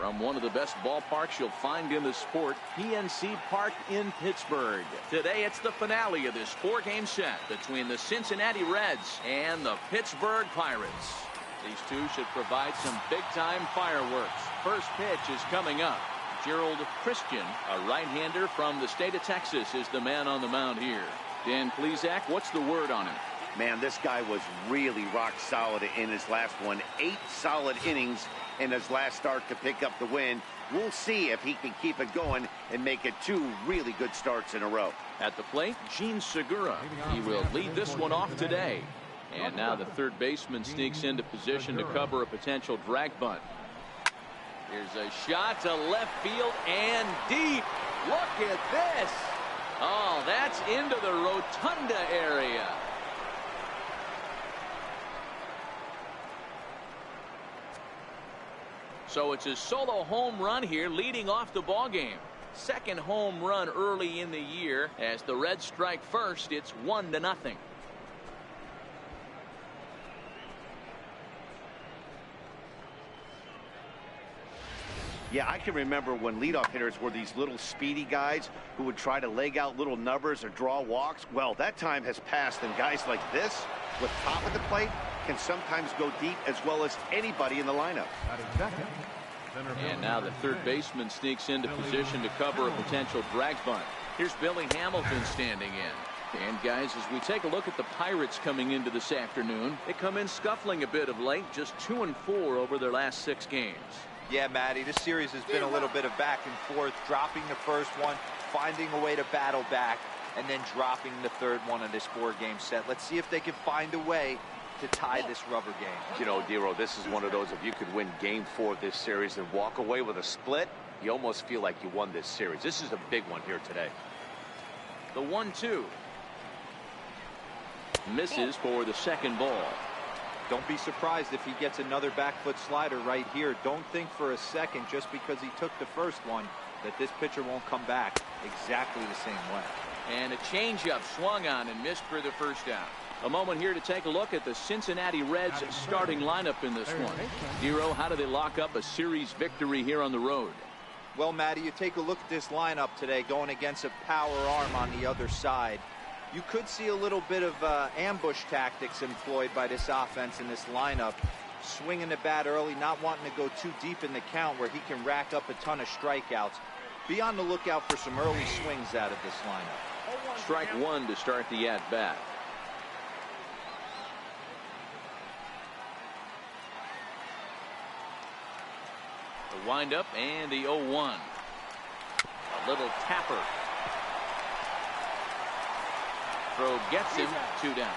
From one of the best ballparks you'll find in the sport, PNC Park in Pittsburgh. Today it's the finale of this 4-game set between the Cincinnati Reds and the Pittsburgh Pirates. These two should provide some big-time fireworks. First pitch is coming up. Gerald Christian, a right-hander from the state of Texas, is the man on the mound here. Dan Plesac, what's the word on him? Man, this guy was really rock solid in his last one. 8 solid innings in his last start to pick up the win. We'll see if he can keep it going and make it 2 really good starts in a row. At the plate, Gene Segura. He will lead this one off today. And now the third baseman sneaks into position to cover a potential drag bunt. Here's a shot to left field and deep. Look at this. Oh, that's into the rotunda area. So it's a solo home run here leading off the ball game. Second home run early in the year. As the Reds strike first, it's 1-0. Yeah, I can remember when leadoff hitters were these little speedy guys who would try to leg out little numbers or draw walks. Well, that time has passed, and guys like this with top of the plate can sometimes go deep as well as anybody in the lineup. And now the third baseman sneaks into position to cover a potential drag bunt. Here's Billy Hamilton standing in. And guys, as we take a look at the Pirates coming into this afternoon, they come in scuffling a bit of late, just 2-4 over their last 6 games. Yeah, Matty, this series has been a little bit of back and forth, dropping the first one, finding a way to battle back, and then dropping the third one of this 4-game set. Let's see if they can find a way to tie this rubber game. You know, Dero, this is one of those, if you could win game 4 of this series and walk away with a split, you almost feel like you won this series. This is a big one here today. The 1-2. Misses for the second ball. Don't be surprised if he gets another back foot slider right here. Don't think for a second, just because he took the first one, that this pitcher won't come back exactly the same way. And a changeup swung on and missed for the first out. A moment here to take a look at the Cincinnati Reds starting lineup in this one. Dero, how do they lock up a series victory here on the road? Well, Matty, you take a look at this lineup today going against a power arm on the other side. You could see a little bit of ambush tactics employed by this offense in this lineup. Swinging the bat early, not wanting to go too deep in the count where he can rack up a ton of strikeouts. Be on the lookout for some early swings out of this lineup. Strike 1 to start the at-bat. The windup and the 0-1. A little tapper. Throw gets him 2 down.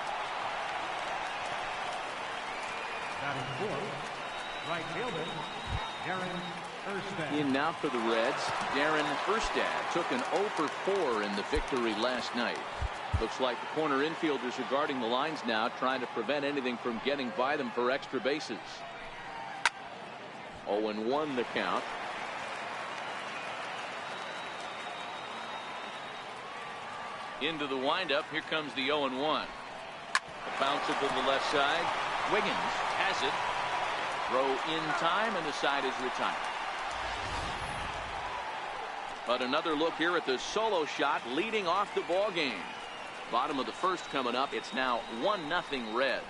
Right fielder, Darren Erstad. In now for the Reds, Darren Erstad took an 0 for 4 in the victory last night. Looks like the corner infielders are guarding the lines now, trying to prevent anything from getting by them for extra bases. 0-1 the count. Into the windup. Here comes the 0-1. A bouncer to the left side. Wiggins has it. Throw in time, and the side is retired. But another look here at the solo shot leading off the ball game. Bottom of the first coming up. It's now 1-0 Reds.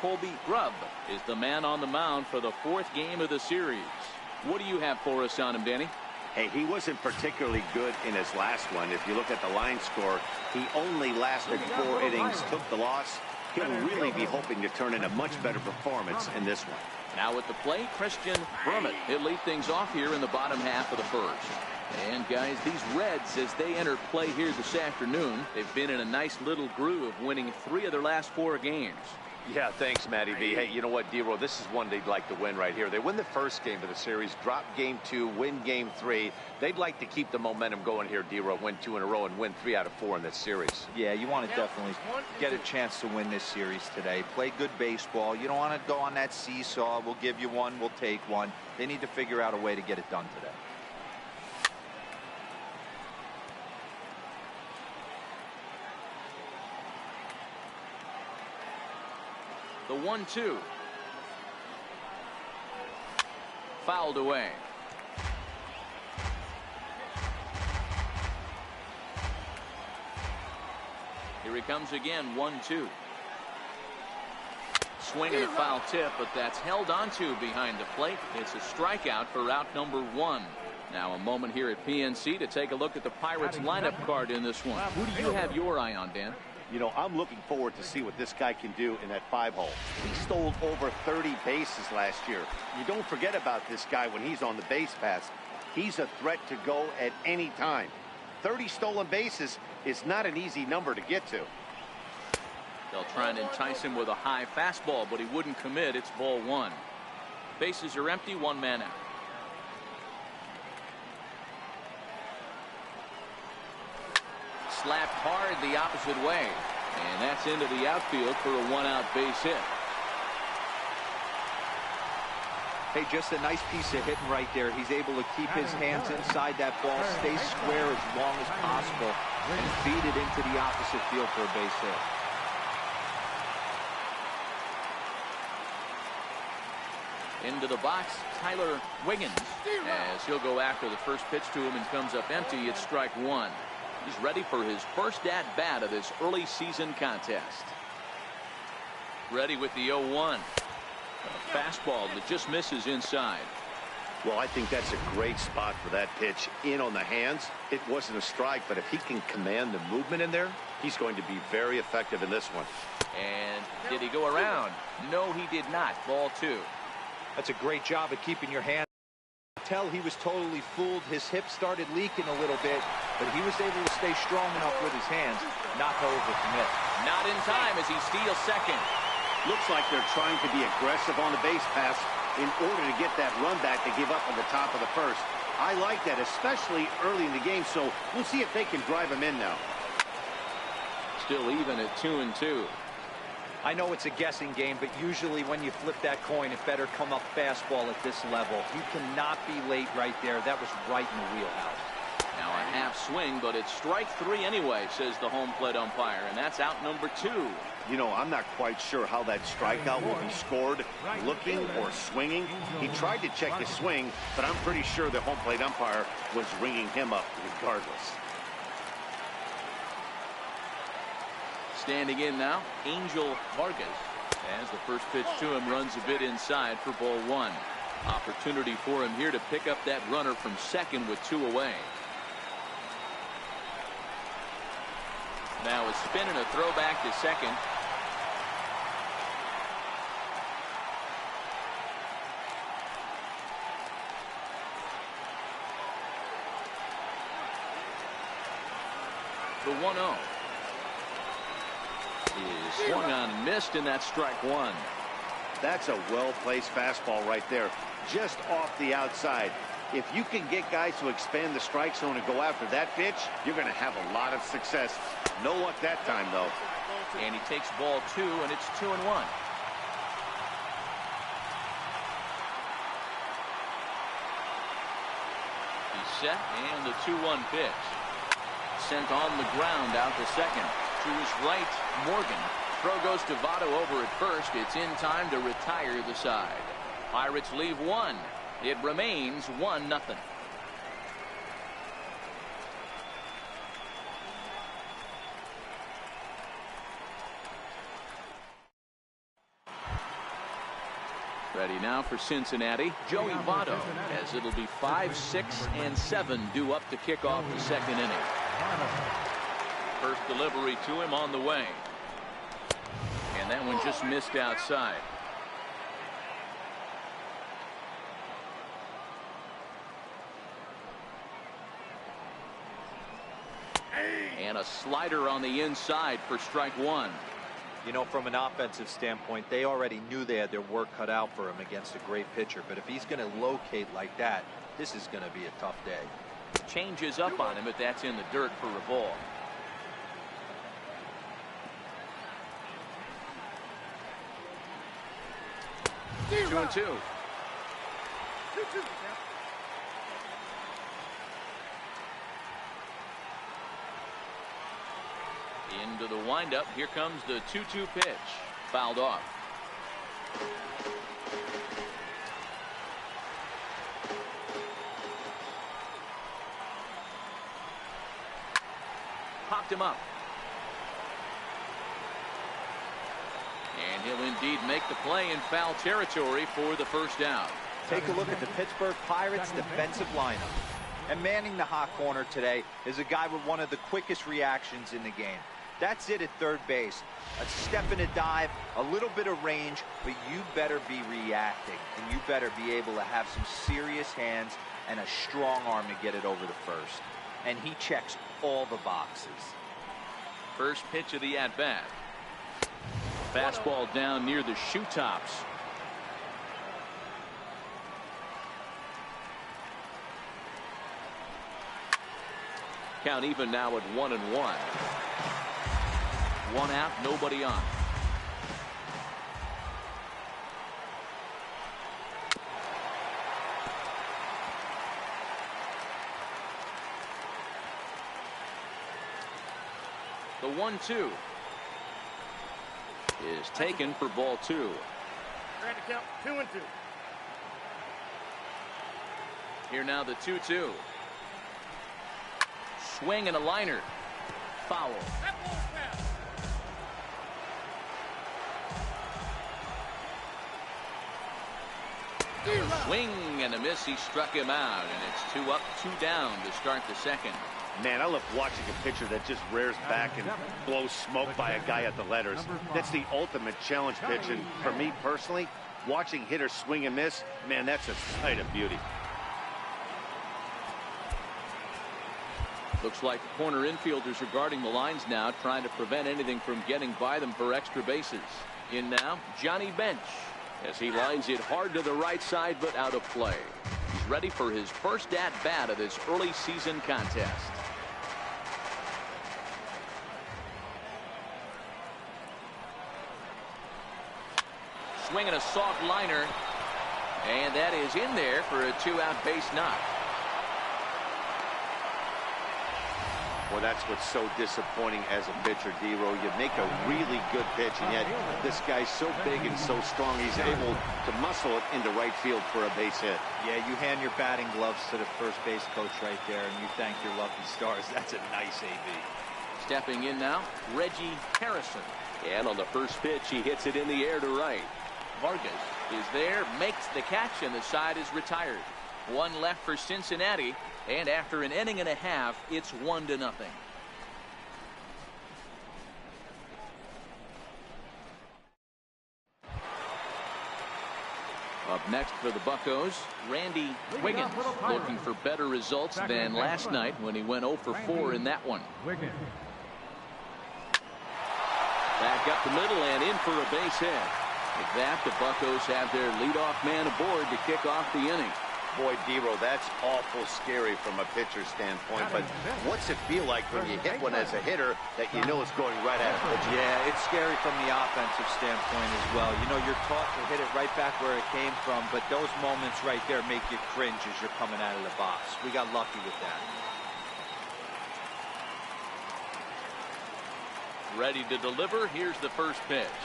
Colby Grubb is the man on the mound for the 4th game of the series. What do you have for us on him, Danny? Hey, he wasn't particularly good in his last one. If you look at the line score, he only lasted 4 innings, took the loss. He'll really be hoping to turn in a much better performance in this one. Now at the plate, Christian Brummett. He'll lead things off here in the bottom half of the first. And guys, these Reds, as they enter play here this afternoon, they've been in a nice little groove, winning 3 of their last 4 games. Yeah, thanks, Matty B. Hey, you know what, Dero, this is one they'd like to win right here. They win the first game of the series, drop game 2, win game 3. They'd like to keep the momentum going here, Dero, win 2 in a row and win 3 out of 4 in this series. Yeah, you want to definitely get a chance to win this series today. Play good baseball. You don't want to go on that seesaw. We'll give you one, we'll take one. They need to figure out a way to get it done today. The 1-2. Fouled away. Here he comes again. 1-2. Swing and a foul tip, but that's held onto behind the plate. It's a strikeout for out number 1. Now a moment here at PNC to take a look at the Pirates lineup card in this one. Who do you have your eye on, Dan? You know, I'm looking forward to see what this guy can do in that 5-hole. He stole over 30 bases last year. You don't forget about this guy when he's on the base paths. He's a threat to go at any time. 30 stolen bases is not an easy number to get to. They'll try and entice him with a high fastball, but he wouldn't commit. It's ball 1. Bases are empty, 1 man out. Slapped hard the opposite way, and that's into the outfield for a 1-out base hit. Hey, just a nice piece of hitting right there. He's able to keep his hands inside that ball, stay square as long as possible, and feed it into the opposite field for a base hit. Into the box, Tyler Wiggins, as he'll go after the first pitch to him and comes up empty. It's strike 1. He's ready for his first at-bat of this early season contest. Ready with the 0-1. A fastball that just misses inside. Well, I think that's a great spot for that pitch. In on the hands. It wasn't a strike, but if he can command the movement in there, he's going to be very effective in this one. And did he go around? No, he did not. Ball 2. That's a great job of keeping your hand. Tell he was totally fooled. His hip started leaking a little bit, but he was able to stay strong enough with his hands not to overcommit. Not in time as he steals second. Looks like they're trying to be aggressive on the base pass in order to get that run back they give up on the top of the first. I like that, especially early in the game, so we'll see if they can drive him in now. Still even at 2-2. I know it's a guessing game, but usually when you flip that coin, it better come up fastball at this level. You cannot be late right there. That was right in the wheelhouse. Now a half swing, but it's strike 3 anyway, says the home plate umpire, and that's out number 2. You know, I'm not quite sure how that strikeout will be scored, looking or swinging. He tried to check his swing, but I'm pretty sure the home plate umpire was ringing him up regardless. Standing in now, Angel Vargas, as the first pitch to him runs a bit inside for ball 1. Opportunity for him here to pick up that runner from second with 2 away. Now a spin and a throw back to second. The 1-0. Is swung on and missed, and that's strike 1. That's a well-placed fastball right there, just off the outside. If you can get guys to expand the strike zone and go after that pitch, you're going to have a lot of success. No luck that time, though. And he takes ball 2, and it's 2-1. He's set, and the 2-1 pitch. Sent on the ground out to second. To his right, Morgan. Throw goes to Votto over at first. It's in time to retire the side. Pirates leave 1. It remains 1-0. Ready now for Cincinnati, Joey Votto, as it'll be 5, 6, and 7 due up to kick off the second inning. First delivery to him on the way. And that one just missed outside. And a slider on the inside for strike 1. You know, from an offensive standpoint, they already knew they had their work cut out for him against a great pitcher. But if he's going to locate like that, this is going to be a tough day. Changes up on him, but that's in the dirt for a ball. Two and two. Into the windup. Here comes the 2-2 pitch. Fouled off. Popped him up. And he'll indeed make the play in foul territory for the first down. Take a look at the Pittsburgh Pirates defensive lineup. And manning the hot corner today is a guy with one of the quickest reactions in the game. That's it at third base. A step and a dive, a little bit of range, but you better be reacting. And you better be able to have some serious hands and a strong arm to get it over the first. And he checks all the boxes. First pitch of the at-bat. Fastball down near the shoe tops. Count even now at 1-1. One out, nobody on. The 1-2 is taken for ball 2. We're at the count 2-2. Here now the 2-2. Swing and a liner. Foul. That ball's foul. Swing and a miss. He struck him out, and it's 2 up, 2 down to start the second. Man, I love watching a pitcher that just rears back and blows smoke by a guy at the letters. That's the ultimate challenge pitch, and for me personally, watching hitters swing and miss, man, that's a sight of beauty. Looks like the corner infielders are guarding the lines now, trying to prevent anything from getting by them for extra bases. In now, Johnny Bench, as he lines it hard to the right side, but out of play. He's ready for his first at-bat of this early season contest. Swinging a soft liner, and that is in there for a 2-out base knock. Well, that's what's so disappointing as a pitcher, D-Row. You make a really good pitch, and yet this guy's so big and so strong, he's able to muscle it into right field for a base hit. Yeah, you hand your batting gloves to the first base coach right there, and you thank your lucky stars. That's a nice AB. Stepping in now, Reggie Harrison. And on the first pitch, he hits it in the air to right. Vargas is there, makes the catch, and the side is retired. One left for Cincinnati, and after an inning and a half, it's 1-0. Up next for the Buccos, Randy Wiggins, looking for better results than last night when he went 0 for 4 in that one. Back up the middle and in for a base hit. With that, the Buccos have their leadoff man aboard to kick off the inning. Boy, D-Row, that's awful scary from a pitcher's standpoint, but what's it feel like when you hit one as a hitter that you know is going right at a pitcher? Yeah, it's scary from the offensive standpoint as well. You know, you're taught to hit it right back where it came from, but those moments right there make you cringe as you're coming out of the box. We got lucky with that. Ready to deliver. Here's the first pitch.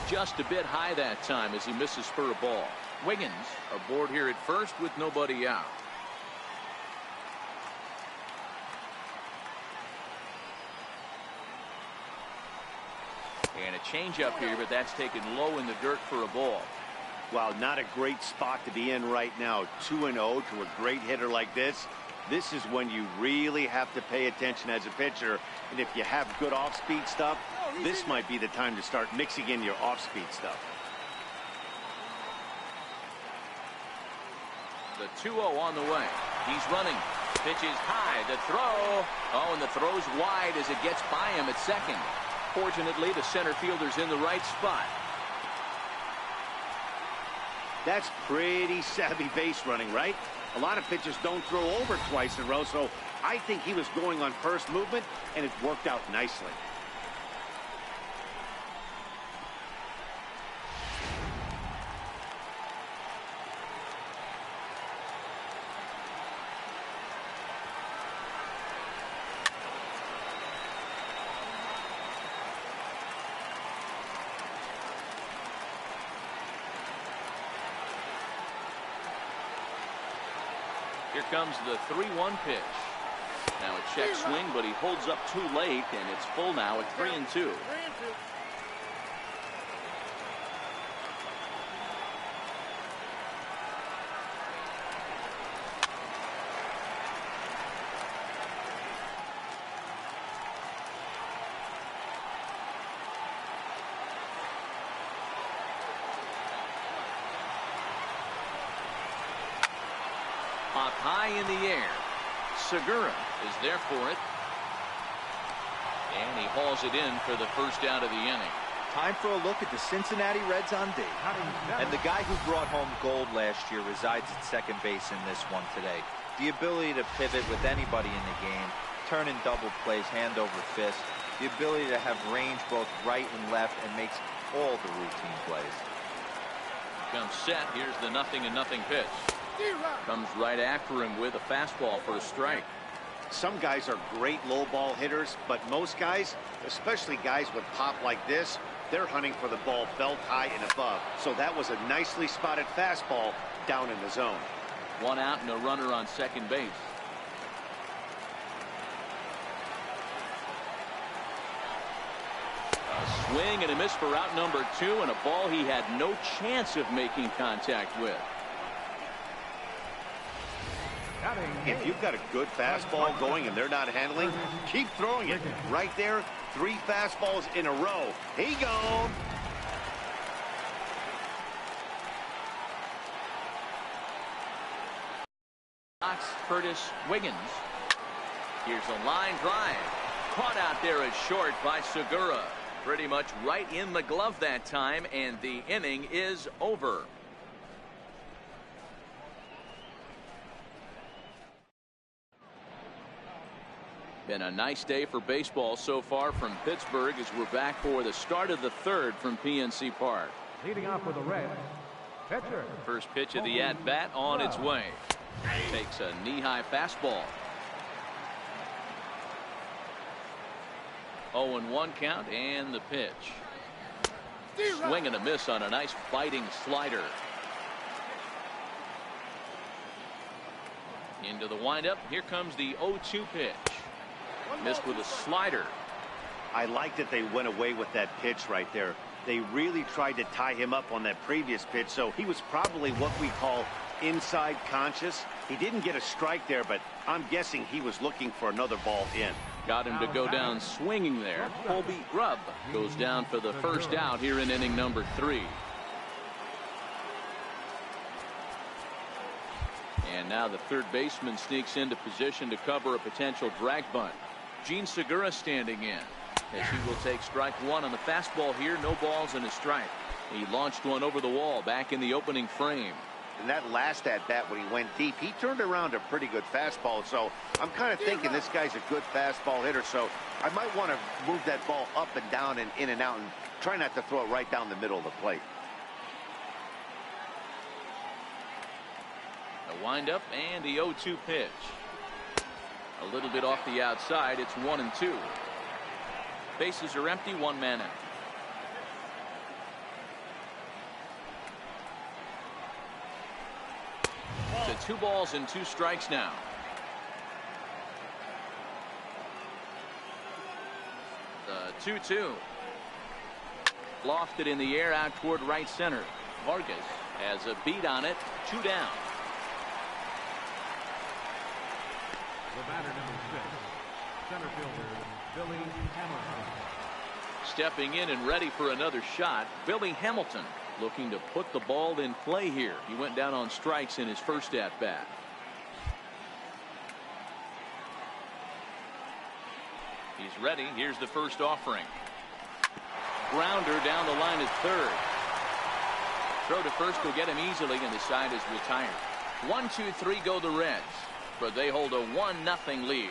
Just a bit high that time as he misses for a ball. Wiggins aboard here at first with nobody out. And a changeup here, but that's taken low in the dirt for a ball. Wow, not a great spot to be in right now. 2-0 to a great hitter like this. This is when you really have to pay attention as a pitcher. And if you have good off-speed stuff, this might be the time to start mixing in your off-speed stuff. The 2-0 on the way. He's running. Pitches high. The throw. Oh, and the throw's wide as it gets by him at second. Fortunately, the center fielder's in the right spot. That's pretty savvy base running, right? A lot of pitchers don't throw over twice in a row, so I think he was going on first movement, and it worked out nicely. Here comes the 3-1 pitch. Now a check swing, but he holds up too late, and it's full now at 3-2. Up high in the air. Segura is there for it. And he hauls it in for the first out of the inning. Time for a look at the Cincinnati Reds on D. And the guy who brought home gold last year resides at second base in this one today. The ability to pivot with anybody in the game, turn in double plays hand over fist, the ability to have range both right and left, and makes all the routine plays. Comes set. Here's the 0-0 pitch. Comes right after him with a fastball for a strike. Some guys are great low ball hitters, but most guys, especially guys with pop like this, they're hunting for the ball belt high and above. So that was a nicely spotted fastball down in the zone. One out and a runner on second base. A swing and a miss for out number 2, and a ball he had no chance of making contact with. If you've got a good fastball going and they're not handling, keep throwing it. Right there, 3 fastballs in a row. He gone. Curtis Wiggins. Here's a line drive. Caught out there at short by Segura. Pretty much right in the glove that time, and the inning is over. Been a nice day for baseball so far from Pittsburgh as we're back for the start of the third from PNC Park. Leading off for the Reds, pitcher. First pitch of the at-bat on its way. Takes a knee-high fastball. 0-1 count, and the pitch. Swing and a miss on a nice biting slider. Into the windup. Here comes the 0-2 pitch. Missed with a slider. I like that they went away with that pitch right there. They really tried to tie him up on that previous pitch, so he was probably what we call inside conscious. He didn't get a strike there, but I'm guessing he was looking for another ball in. Got him to go down swinging there. Colby Grubb goes down for the first out here in inning number 3. And now the third baseman sneaks into position to cover a potential drag bunt. Gene Segura standing in as he will take strike 1 on the fastball here. No balls and a strike. He launched one over the wall back in the opening frame. And that last at bat when he went deep, he turned around a pretty good fastball. So I'm kind of thinking this guy's a good fastball hitter. So I might want to move that ball up and down and in and out and try not to throw it right down the middle of the plate. A windup and the 0-2 pitch. A little bit off the outside. It's 1-2. Bases are empty. 1 man out. To 2 balls and 2 strikes now. The 2-2. Lofted in the air out toward right center. Vargas has a beat on it. 2 down. The batter number 6, center fielder Billy Hamilton. Stepping in and ready for another shot, Billy Hamilton looking to put the ball in play here. He went down on strikes in his first at bat. He's ready. Here's the first offering. Grounder down the line at third. Throw to first will get him easily, and the side is retired. 1-2-3 go the Reds, but they hold a 1-0 lead.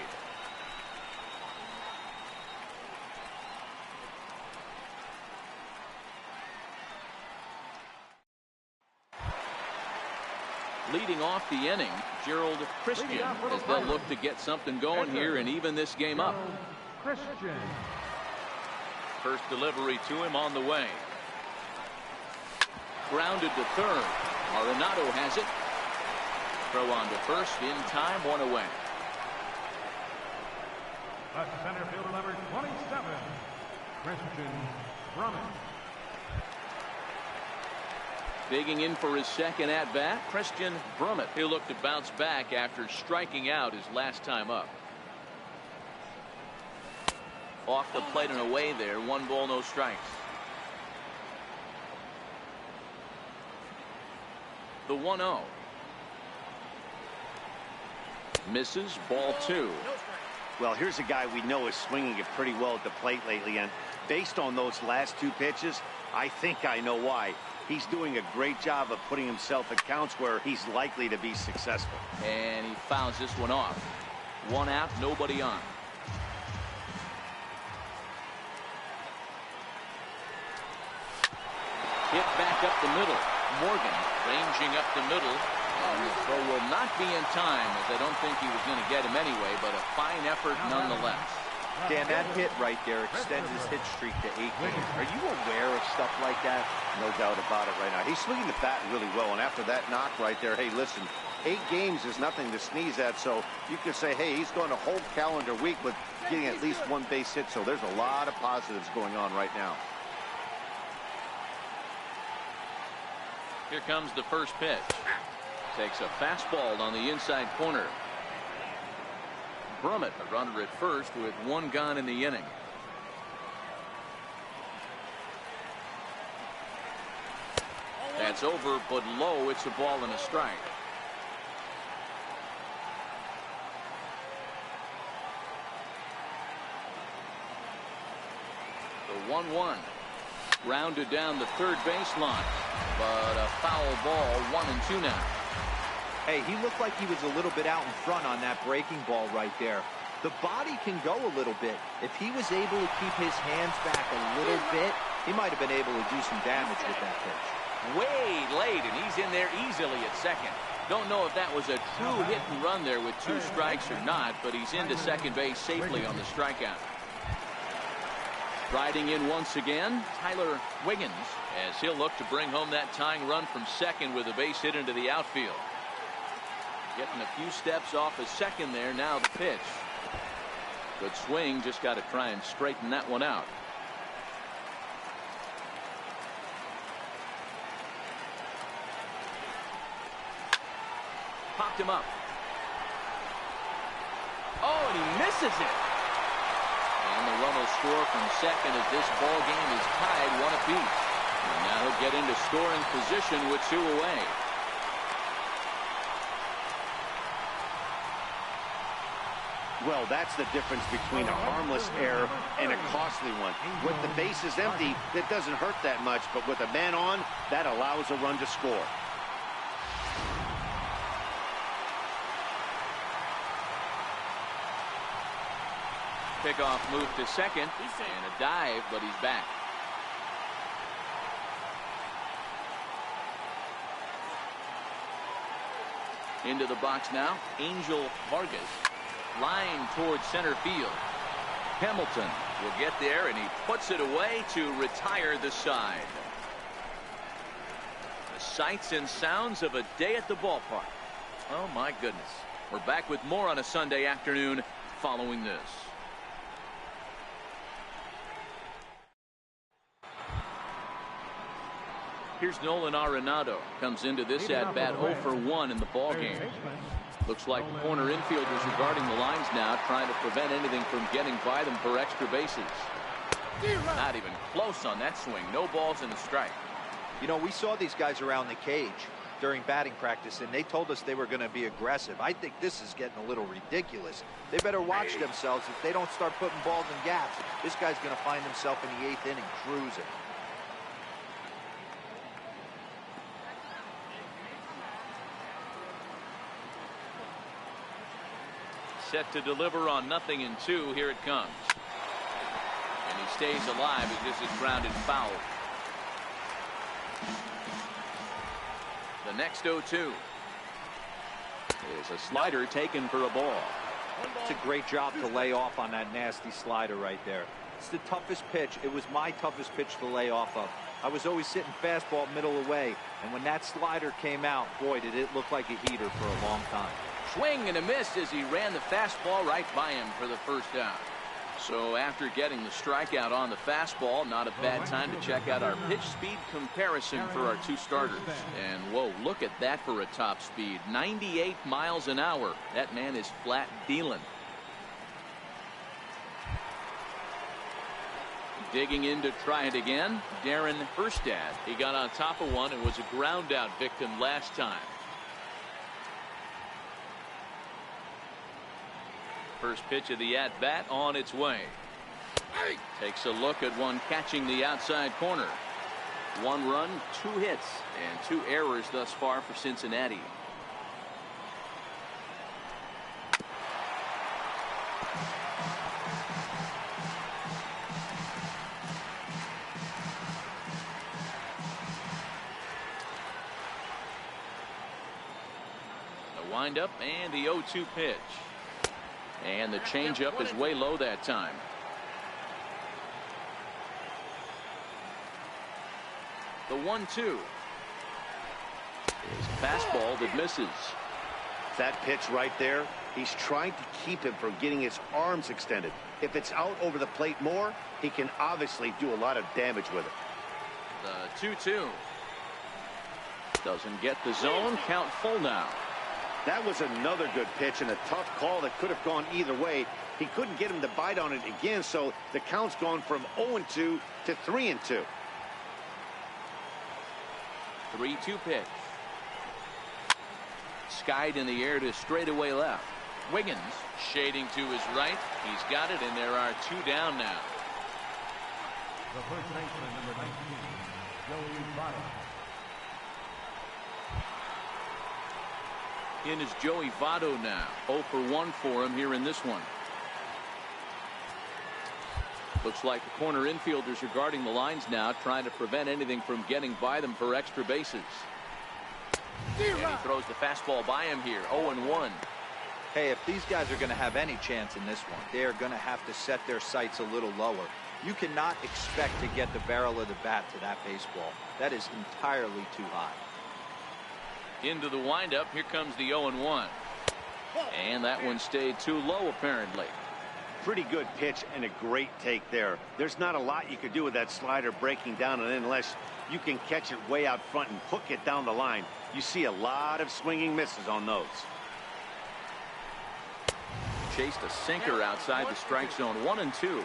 Leading off the inning, Gerald Christian, as they'll look to get something going here and even this game up. Christian. First delivery to him on the way. Grounded to third. Arenado has it. Throw on to first in time, 1 away. The center fielder, number 27, Christian Brummett. Digging in for his second at-bat, Christian Brummett. He'll look to bounce back after striking out his last time up. Off the plate and away there. 1 ball, no strikes. The 1-0. Misses, ball 2. Well, here's a guy we know is swinging it pretty well at the plate lately, and based on those last 2 pitches, I think I know why. He's doing a great job of putting himself at counts where he's likely to be successful. And he fouls this one off. 1 out, nobody on. Hit back up the middle. Morgan ranging up the middle. And the throw will not be in time, as I don't think he was going to get him anyway, but a fine effort nonetheless. Dan, that hit right there extends his hit streak to 8 games. Are you aware of stuff like that? No doubt about it right now. He's swinging the bat really well, and after that knock right there, hey, listen, 8 games is nothing to sneeze at, so you can say, hey, he's going a whole calendar week with getting at least 1 base hit, so there's a lot of positives going on right now. Here comes the first pitch. Takes a fastball on the inside corner. Brummett, a runner at first with 1 gone in the inning. That's over, but low. It's a ball and a strike. The 1-1. Rounded down the third baseline, but a foul ball. 1-2 now. Hey, he looked like he was a little bit out in front on that breaking ball right there. The body can go a little bit. If he was able to keep his hands back a little bit, he might have been able to do some damage with that pitch. Way late, and he's in there easily at second. Don't know if that was a true hit and run there with 2 strikes or not, but he's into second base safely on the strikeout. Riding in once again, Tyler Wiggins, as he'll look to bring home that tying run from second with a base hit into the outfield. Getting a few steps off his second there. Now the pitch. Good swing. Just got to try and straighten that one out. Popped him up. Oh, and he misses it. And the run will score from second as this ball game is tied 1 apiece. And now he'll get into scoring position with 2 away. Well, that's the difference between a harmless error and a costly one. With the bases empty, that doesn't hurt that much, but with a man on, that allows a run to score. Pickoff move to second, and a dive, but he's back. Into the box now, Angel Vargas. Line towards center field. Hamilton will get there, and he puts it away to retire the side. The sights and sounds of a day at the ballpark. Oh my goodness. We're back with more on a Sunday afternoon following this. Here's Nolan Arenado. Comes into this at-bat 0 for 1 in the ballgame. Looks like the corner infielders are guarding the lines now, trying to prevent anything from getting by them for extra bases. Not even close on that swing. No balls and a strike. You know, we saw these guys around the cage during batting practice, and they told us they were going to be aggressive. I think this is getting a little ridiculous. They better watch themselves. If they don't start putting balls in gaps, this guy's going to find himself in the 8th inning cruising. Set to deliver on 0-2. Here it comes. And he stays alive as this is grounded foul. The next 0-2 is a slider taken for a ball. It's a great job to lay off on that nasty slider right there. It's the toughest pitch. It was my toughest pitch to lay off of. I was always sitting fastball middle away, and when that slider came out, boy, did it look like a heater for a long time. Swing and a miss as he ran the fastball right by him for the first down. So after getting the strikeout on the fastball, not a bad time to check out our pitch speed comparison for our two starters. And whoa, look at that for a top speed. 98 miles an hour. That man is flat dealing. Digging in to try it again, Darren Erstad. He got on top of one and was a ground out victim last time. First pitch of the at-bat on its way. Takes a look at one catching the outside corner. 1 run, 2 hits, and 2 errors thus far for Cincinnati. The windup and the 0-2 pitch. And the changeup is way low that time. The 1-2. Is fastball that misses. That pitch right there, he's trying to keep him from getting his arms extended. If it's out over the plate more, he can obviously do a lot of damage with it. The 2-2. Doesn't get the zone. Count full now. That was another good pitch and a tough call that could have gone either way. He couldn't get him to bite on it again, so the count's gone from 0-2 to 3-2. 3-2 pitch. Skied in the air to straightaway left. Wiggins shading to his right. He's got it, and there are 2 down now. The first baseman, number 19, Joey Votto. In is Joey Votto now. 0 for 1 for him here in this one. Looks like the corner infielders are guarding the lines now, trying to prevent anything from getting by them for extra bases. And he throws the fastball by him here. 0-1. Hey, if these guys are going to have any chance in this one, they are going to have to set their sights a little lower. You cannot expect to get the barrel of the bat to that baseball. That is entirely too high. Into the windup. Here comes the 0-1. And that one stayed too low, apparently. Pretty good pitch and a great take there. There's not a lot you could do with that slider breaking down and in unless you can catch it way out front and hook it down the line. You see a lot of swinging misses on those. Chased a sinker outside the strike zone. 1-2.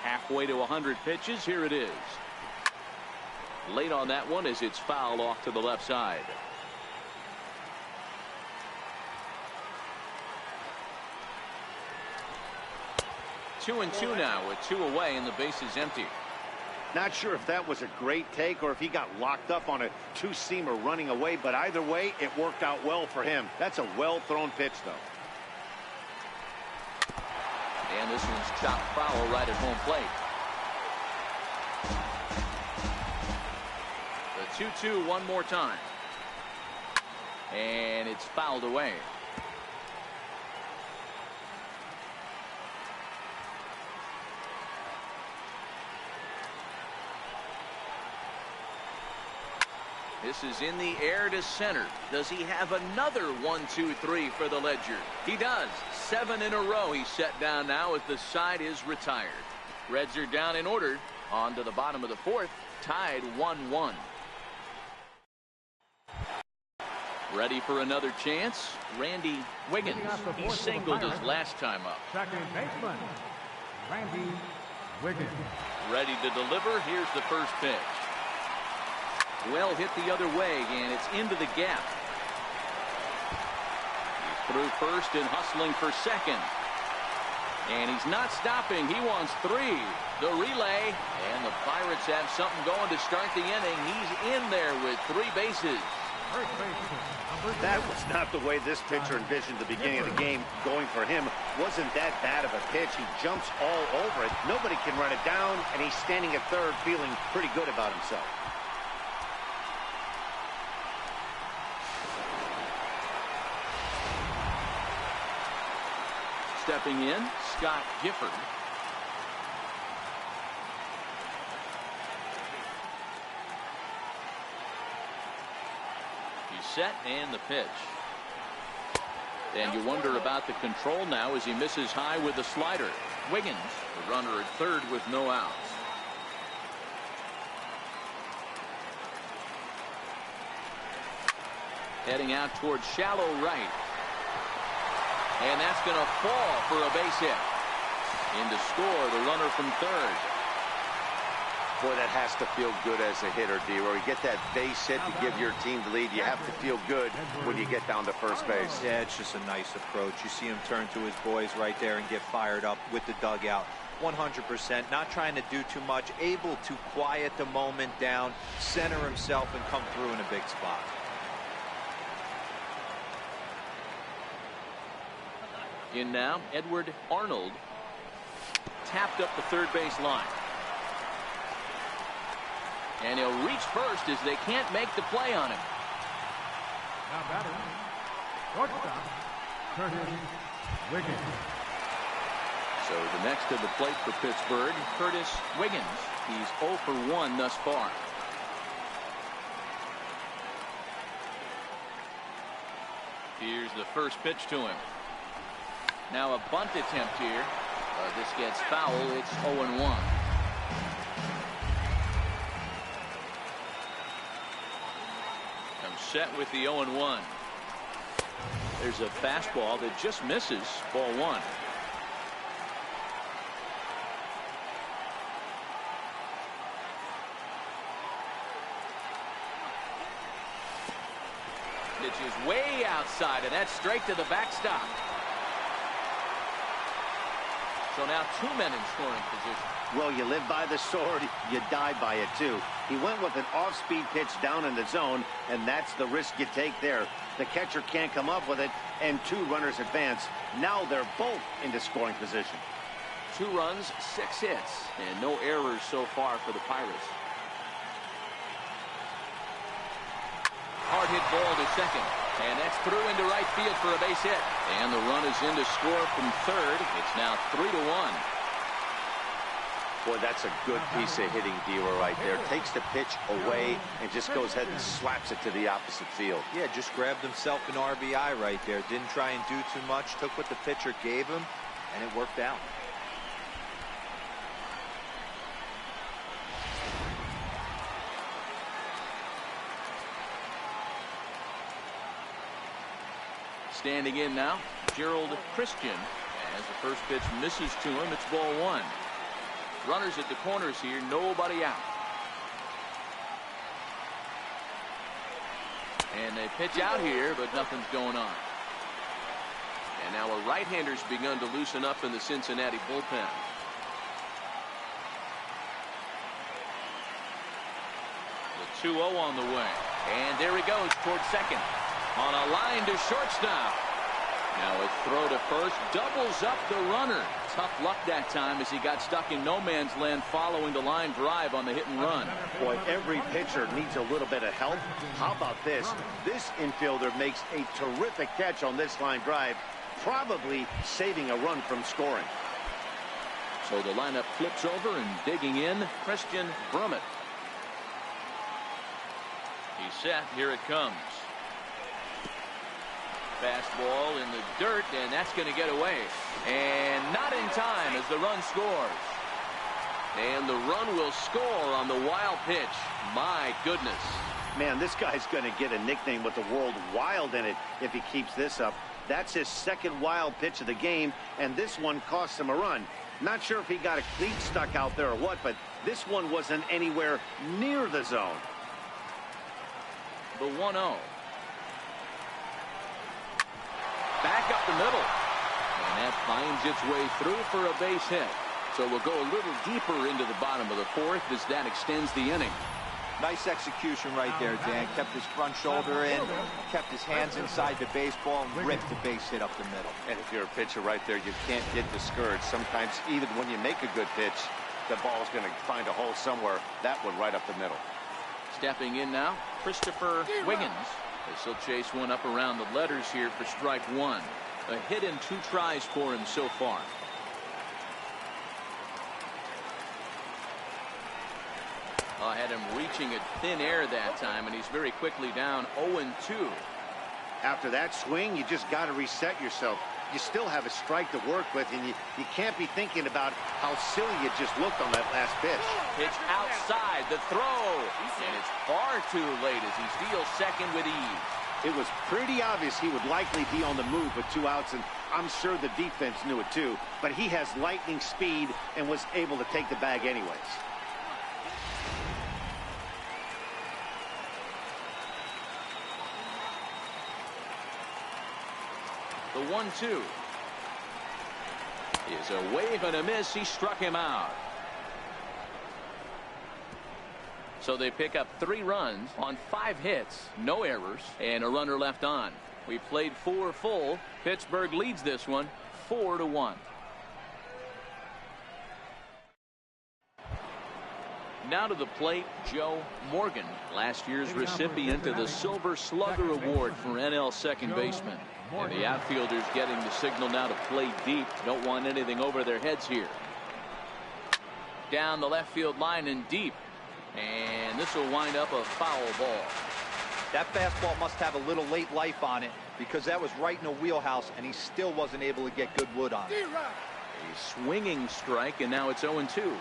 Halfway to 100 pitches. Here it is. Late on that one as it's fouled off to the left side. Two and two now with 2 away and the base is empty. Not sure if that was a great take or if he got locked up on a 2-seamer running away, but either way it worked out well for him. That's a well thrown pitch though. And this one's chopped foul right at home plate. The 2-2 one more time. And it's fouled away. This is in the air to center. Does he have another 1-2-3 for the Ledger? He does. 7 in a row he's set down now as the side is retired. Reds are down in order. On to the bottom of the 4th. Tied 1-1. Ready for another chance. Randy Wiggins. He singled his last time up. Second baseman, Randy Wiggins. Ready to deliver. Here's the first pitch. Well hit the other way, and it's into the gap. He's through first and hustling for second. And he's not stopping. He wants 3. The relay, and the Pirates have something going to start the inning. He's in there with 3 bases. First baseman, number 2. That was not the way this pitcher envisioned the beginning of the game going for him. Wasn't that bad of a pitch. He jumps all over it. Nobody can run it down, and he's standing at third feeling pretty good about himself. Stepping in, Scott Gifford. He's set and the pitch. And you wonder about the control now as he misses high with the slider. Wiggins, the runner at third with no outs. Heading out towards shallow right. And that's going to fall for a base hit. In to score, the runner from third. Boy, that has to feel good as a hitter, D-Roy. You get that base hit to give your team the lead. You have to feel good when you get down to first base. Yeah, it's just a nice approach. You see him turn to his boys right there and get fired up with the dugout. 100%, not trying to do too much, able to quiet the moment down, center himself, and come through in a big spot. In now, Edward Arnold. Tapped up the third base line. And he'll reach first as they can't make the play on him. Now batting, shortstop, Curtis Wiggins. So the next to the plate for Pittsburgh, Curtis Wiggins. He's 0 for 1 thus far. Here's the first pitch to him. Now a bunt attempt here. This gets foul. It's 0-1. Set with the 0-1. There's a fastball that just misses. Ball one. Pitch is way outside, and that's straight to the backstop. So now 2 men in scoring position. Well, you live by the sword, you die by it too. He went with an off-speed pitch down in the zone, and that's the risk you take there. The catcher can't come up with it, and 2 runners advance. Now they're both into scoring position. 2 runs, 6 hits, and no errors so far for the Pirates. Hard hit ball to second, and that's through into right field for a base hit. And the run is in to score from third. It's now 3-1. Boy, that's a good piece of hitting, D-Roy, right there. Takes the pitch away and just goes ahead and slaps it to the opposite field. Yeah, just grabbed himself an RBI right there. Didn't try and do too much. Took what the pitcher gave him, and it worked out. Standing in now, Gerald Christian. As the first pitch misses to him, it's ball one. Runners at the corners here, nobody out. And they pitch out here, but nothing's going on. And now a right-hander's begun to loosen up in the Cincinnati bullpen. The 2-0 on the way. And there he goes towards second. On a line to shortstop. Now a throw to first, doubles up the runner. Tough luck that time as he got stuck in no man's land following the line drive on the hit and run. Boy, every pitcher needs a little bit of help. How about this? This infielder makes a terrific catch on this line drive, probably saving a run from scoring. So the lineup flips over, and digging in, Christian Brummett. He's set. Here it comes. Fastball in the dirt, and that's going to get away. And not in time as the run scores. And the run will score on the wild pitch. My goodness. Man, this guy's going to get a nickname with the word wild in it if he keeps this up. That's his second wild pitch of the game, and this one cost him a run. Not sure if he got a cleat stuck out there or what, but this one wasn't anywhere near the zone. The 1-0. Back up the middle. And that finds its way through for a base hit. So we'll go a little deeper into the bottom of the fourth as that extends the inning. Nice execution right there, Dan. Kept his front shoulder in, kept his hands inside the baseball, and ripped the base hit up the middle. And if you're a pitcher right there, you can't get discouraged. Sometimes even when you make a good pitch, the ball's going to find a hole somewhere. That one right up the middle. Stepping in now, Christopher Wiggins. As he'll chase one up around the letters here for strike one. A hit in 2 tries for him so far. Had him reaching at thin air that time, and he's very quickly down 0-2. After that swing, you just got to reset yourself. You still have a strike to work with, and you can't be thinking about how silly you just looked on that last pitch. Pitch outside, the throw, and it's far too late as he steals second with ease. It was pretty obvious he would likely be on the move with 2 outs, and I'm sure the defense knew it too. But he has lightning speed and was able to take the bag anyways. The 1-2 is a wave and a miss. He struck him out. So they pick up 3 runs on 5 hits, no errors, and a runner left on. We played 4 full. Pittsburgh leads this one 4-1. Now to the plate, Joe Morgan, last year's recipient of the Silver Slugger Award for NL second baseman. And the outfielders getting the signal now to play deep. Don't want anything over their heads here. Down the left field line and deep. And this will wind up a foul ball. That fastball must have a little late life on it, because that was right in the wheelhouse, and he still wasn't able to get good wood on it. A swinging strike, and now it's 0-2.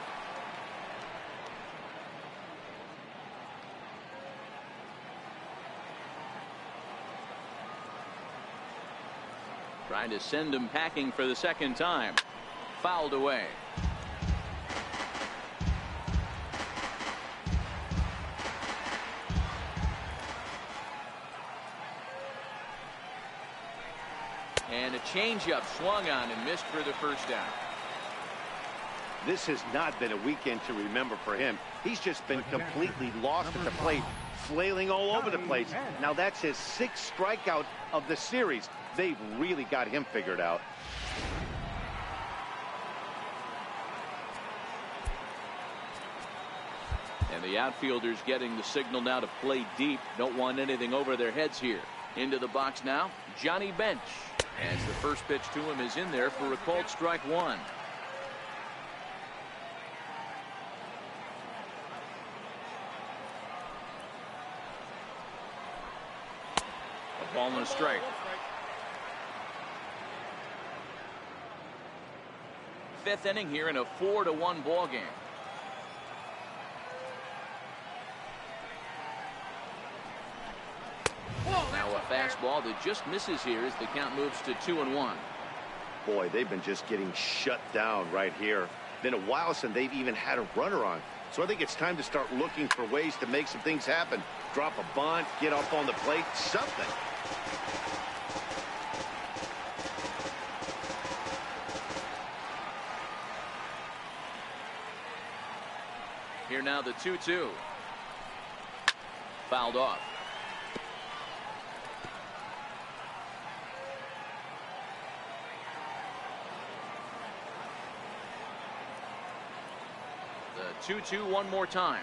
Trying to send him packing for the second time. Fouled away. And a changeup swung on and missed for the first down. This has not been a weekend to remember for him. He's just been completely lost at the plate, flailing all over the place. Now that's his 6th strikeout of the series. They've really got him figured out. And the outfielders getting the signal now to play deep. Don't want anything over their heads here. Into the box now, Johnny Bench. As the first pitch to him is in there for a called strike 1. A ball and a strike. 5th inning here in a 4-1 ball game. Now a fastball that just misses here as the count moves to 2-1. Boy, they've been just getting shut down right here. Been a while since they've even had a runner on. So I think it's time to start looking for ways to make some things happen. Drop a bunt, get up on the plate, something. Here now the 2-2. Fouled off. The 2-2 one more time.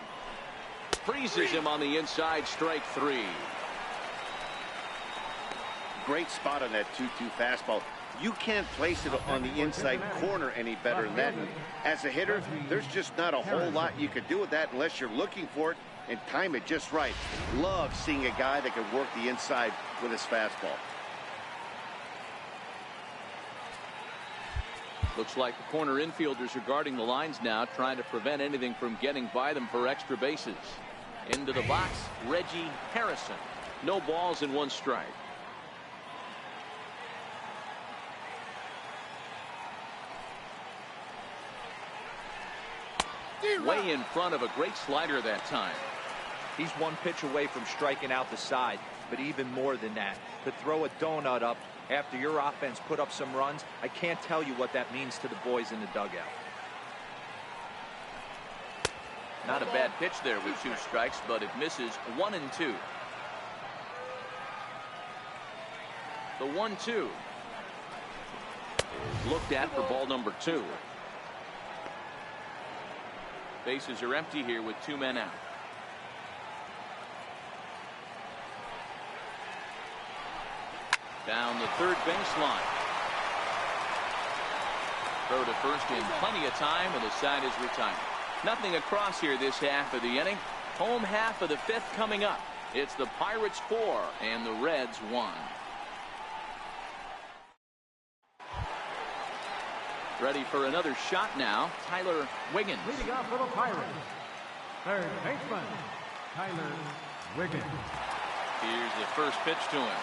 Freezes him on the inside, strike 3. Great spot on that 2-2 fastball. You can't place it on the inside corner any better than that. And as a hitter, there's just not a whole lot you could do with that unless you're looking for it and time it just right. Love seeing a guy that can work the inside with his fastball. Looks like the corner infielders are guarding the lines now, trying to prevent anything from getting by them for extra bases. Into the box, Reggie Harrison. No balls and 1 strike. Way in front of a great slider that time. He's 1 pitch away from striking out the side, but even more than that, to throw a donut up after your offense put up some runs, I can't tell you what that means to the boys in the dugout. Not a bad pitch there with 2 strikes, but it misses 1-2. The 1-2 is looked at for ball number 2. Bases are empty here with 2 men out. Down the third baseline. Throw to first in plenty of time, and the side is retired. Nothing across here this half of the inning. Home half of the fifth coming up. It's the Pirates 4 and the Reds 1. Ready for another shot now, Tyler Wiggins. Leading off for the Pirates, third baseman, Tyler Wiggins. Here's the first pitch to him.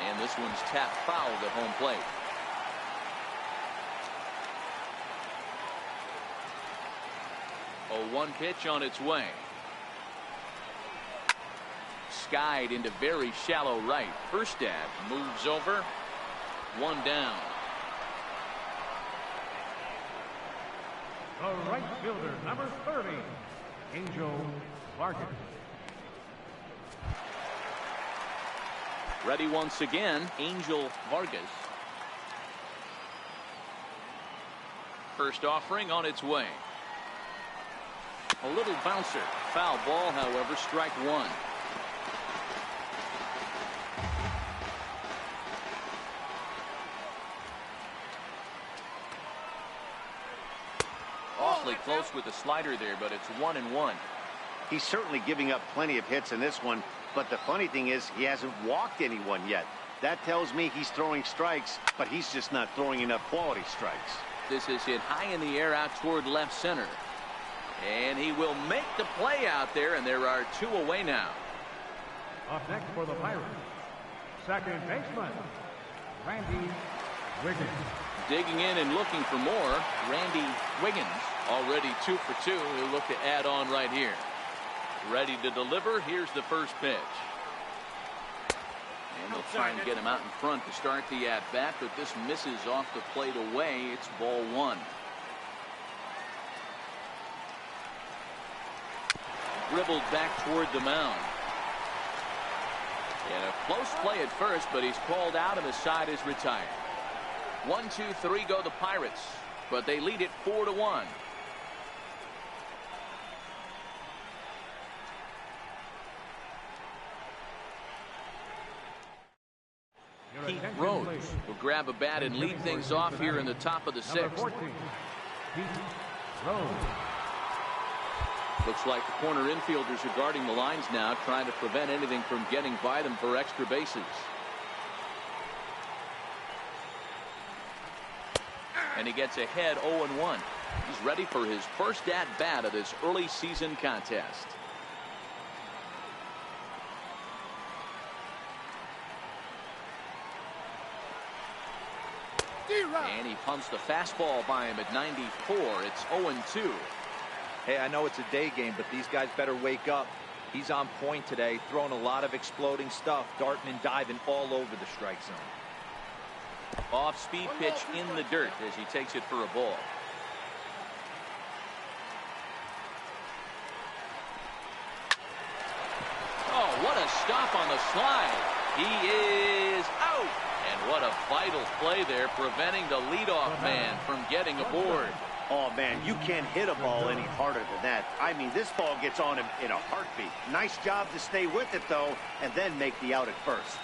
And this one's tapped foul at home plate. A 1 pitch on its way. Skied into very shallow right. Erstad moves over. 1 down. The right fielder, number 30, Angel Vargas. Ready once again, Angel Vargas. First offering on its way. A little bouncer. Foul ball, however, strike 1. Awfully close with the slider there, but it's 1-1. He's certainly giving up plenty of hits in this one, but the funny thing is he hasn't walked anyone yet. That tells me he's throwing strikes, but he's just not throwing enough quality strikes. This is hit high in the air out toward left center. And he will make the play out there, and there are 2 away now. Up next for the Pirates, second baseman, Randy Wiggins. Digging in and looking for more, Randy Wiggins. Already 2 for 2. He'll look to add on right here. Ready to deliver. Here's the first pitch. And they'll try and get him out in front to start the at-bat, but this misses off the plate away. It's ball 1. Dribbled back toward the mound. And a close play at first, but he's called out and the side is retired. 1, 2, 3 go the Pirates, but they lead it 4-1. Pete Rose will grab a bat and lead things off here in the top of the 6th. 14, Pete Rose. Looks like the corner infielders are guarding the lines now, trying to prevent anything from getting by them for extra bases. And he gets ahead 0-1. He's ready for his first at-bat of this early season contest. And he pumps the fastball by him at 94. It's 0-2. Hey, I know it's a day game, but these guys better wake up. He's on point today, throwing a lot of exploding stuff, darting and diving all over the strike zone. Off-speed pitch in the dirt as he takes it for a ball. Oh, what a stop on the slide. He is out. And what a vital play there, preventing the leadoff man from getting aboard. Oh, man, you can't hit a ball any harder than that. I mean, this ball gets on him in a heartbeat. Nice job to stay with it, though, and then make the out at first.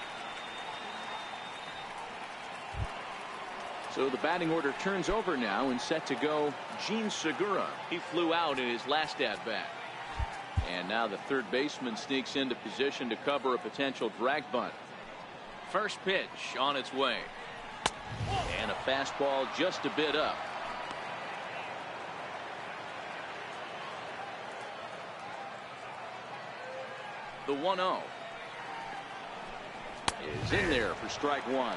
So the batting order turns over now and set to go Gene Segura. He flew out in his last at-bat. And now the third baseman sneaks into position to cover a potential drag bunt. First pitch on its way. And a fastball just a bit up. The 1-0 is in there for strike 1.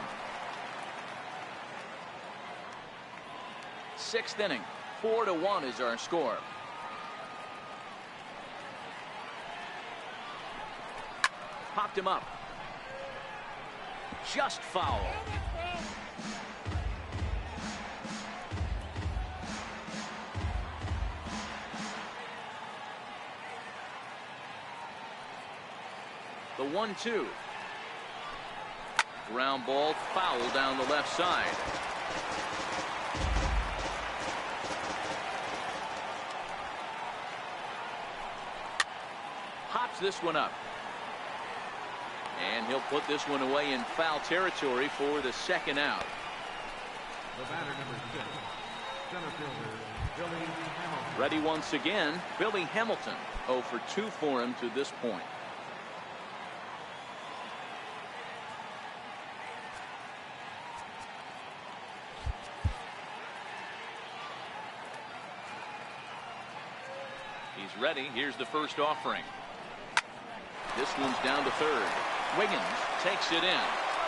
6th inning, 4-1 is our score. Popped him up. Just foul. The 1-2. Ground ball, foul down the left side. Hops this one up. And he'll put this one away in foul territory for the second out. The batter, number 6, center fielder, Billy Hamilton. Ready once again, Billy Hamilton. 0 for 2 for him to this point. He's ready. Here's the first offering. This one's down to third. Wiggins takes it in.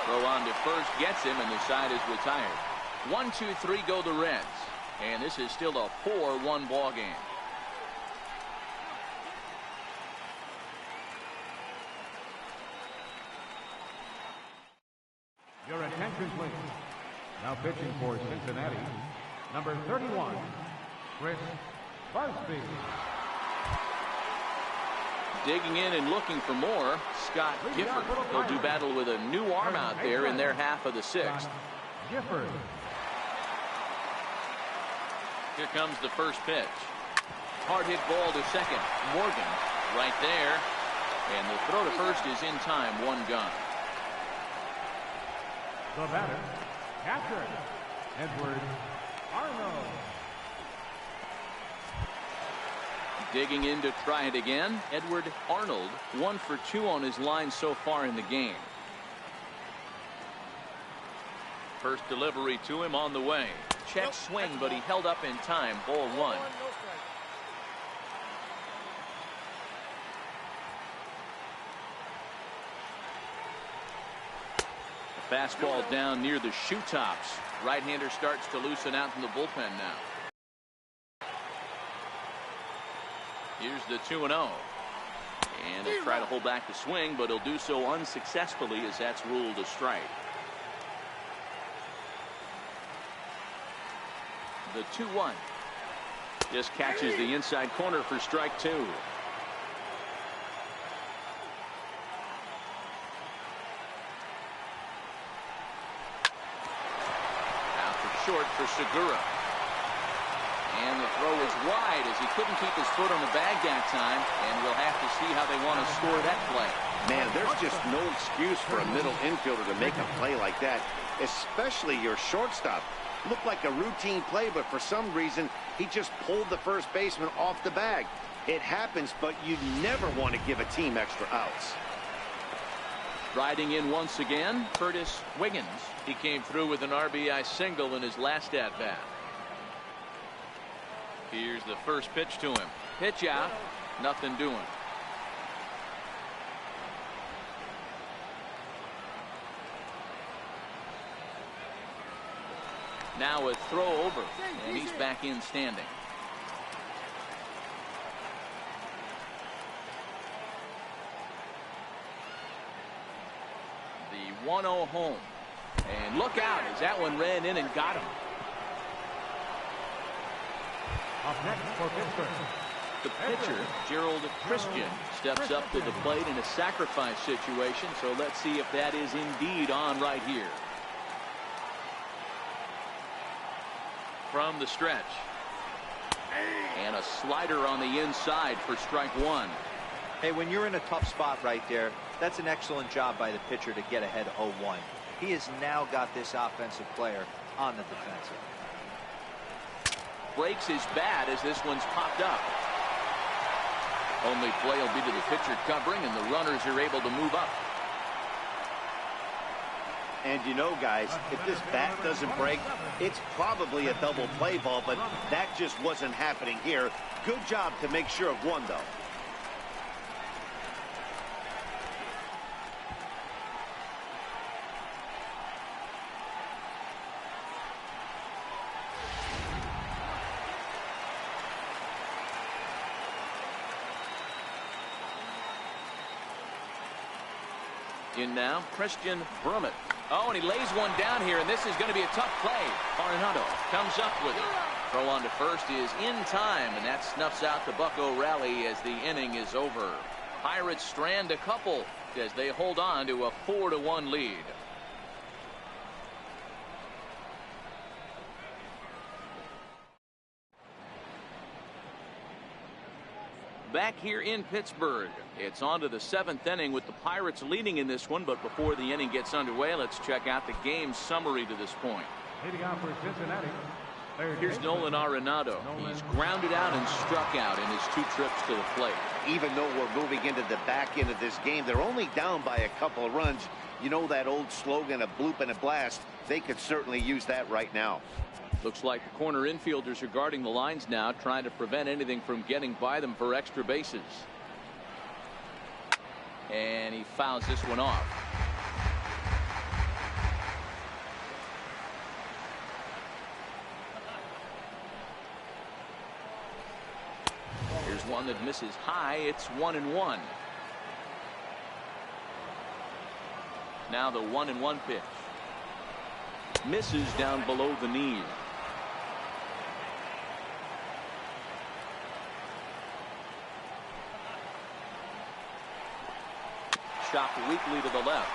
Throw on to first gets him, and the side is retired. 1-2-3 go the Reds. And this is still a 4-1 ball game. Your attention, please. Now pitching for Cincinnati, number 31, Chris Busby. Digging in and looking for more, Scott Gifford. They'll do battle with a new arm out there in their half of the 6th. Gifford. Here comes the first pitch. Hard hit ball to second. Morgan right there. And the throw to first is in time. 1 gone. The batter, catcher, Edward Arnold. Digging in to try it again. Edward Arnold, 1 for 2 on his line so far in the game. First delivery to him on the way. Check swing, but he held up in time. Ball 1. The fastball down near the shoe tops. Right-hander starts to loosen out in the bullpen now. Here's the 2-0. And he'll try to hold back the swing, but he'll do so unsuccessfully as that's ruled a strike. The 2-1. Just catches the inside corner for strike 2. Out for short for Segura. And the throw is wide as he couldn't keep his foot on the bag that time, and we'll have to see how they want to score that play. Man, there's just no excuse for a middle infielder to make a play like that, especially your shortstop. Looked like a routine play, but for some reason, he just pulled the first baseman off the bag. It happens, but you never want to give a team extra outs. Riding in once again, Curtis Wiggins. He came through with an RBI single in his last at-bat. Here's the first pitch to him. Pitch out. Nothing doing. Now a throw over, and he's back in standing. The 1-0 home. And look out as that one ran in and got him. Up next for Pittsburgh, The pitcher, Gerald Christian, steps up to the plate in a sacrifice situation, so let's see if that is indeed on right here. From the stretch. And a slider on the inside for strike 1. Hey, when you're in a tough spot right there, that's an excellent job by the pitcher to get ahead 0-1. He has now got this offensive player on the defensive. Breaks his bat as this one's popped up. Only play will be to the pitcher covering, and the runners are able to move up. And you know, guys, if this bat doesn't break, it's probably a double play ball, but that just wasn't happening here. Good job to make sure of one, though. In now, Christian Brummett. Oh, and he lays one down here, and this is going to be a tough play. Arenado comes up with it. Throw on to first is in time, and that snuffs out the Bucco rally as the inning is over. Pirates strand a couple as they hold on to a 4-1 lead. Back here in Pittsburgh, it's on to the 7th inning with the Pirates leading in this one, but before the inning gets underway, let's check out the game summary to this point. Leading off for Cincinnati. Here's Nolan Arenado. He's grounded out and struck out in his 2 trips to the plate. Even though we're moving into the back end of this game, they're only down by a couple of runs. You know that old slogan, a bloop and a blast? They could certainly use that right now. Looks like the corner infielders are guarding the lines now, trying to prevent anything from getting by them for extra bases. And he fouls this one off. Here's one that misses high. It's 1-1. Now the 1-1 pitch. Misses down below the knee. Shot weakly to the left.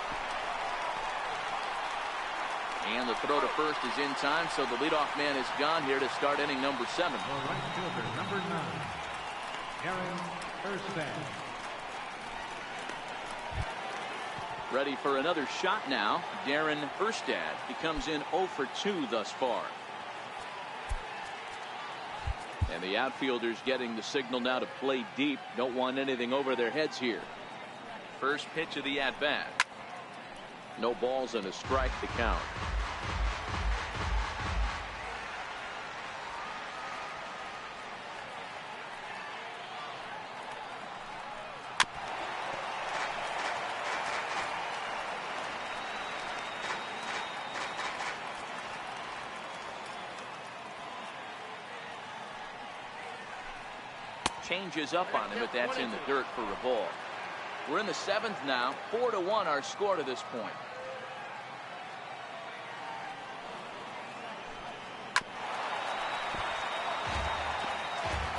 And the throw to first is in time, so the leadoff man is gone here to start inning number 7. The right fielder, number 9, Aaron Erstad. Ready for another shot now. Darren Erstad. He comes in 0 for 2 thus far. And the outfielders getting the signal now to play deep. Don't want anything over their heads here. First pitch of the at-bat. No balls and a strike to count. Changes up on him, but that's in the dirt for a ball. We're in the 7th now. 4-1 our score to this point.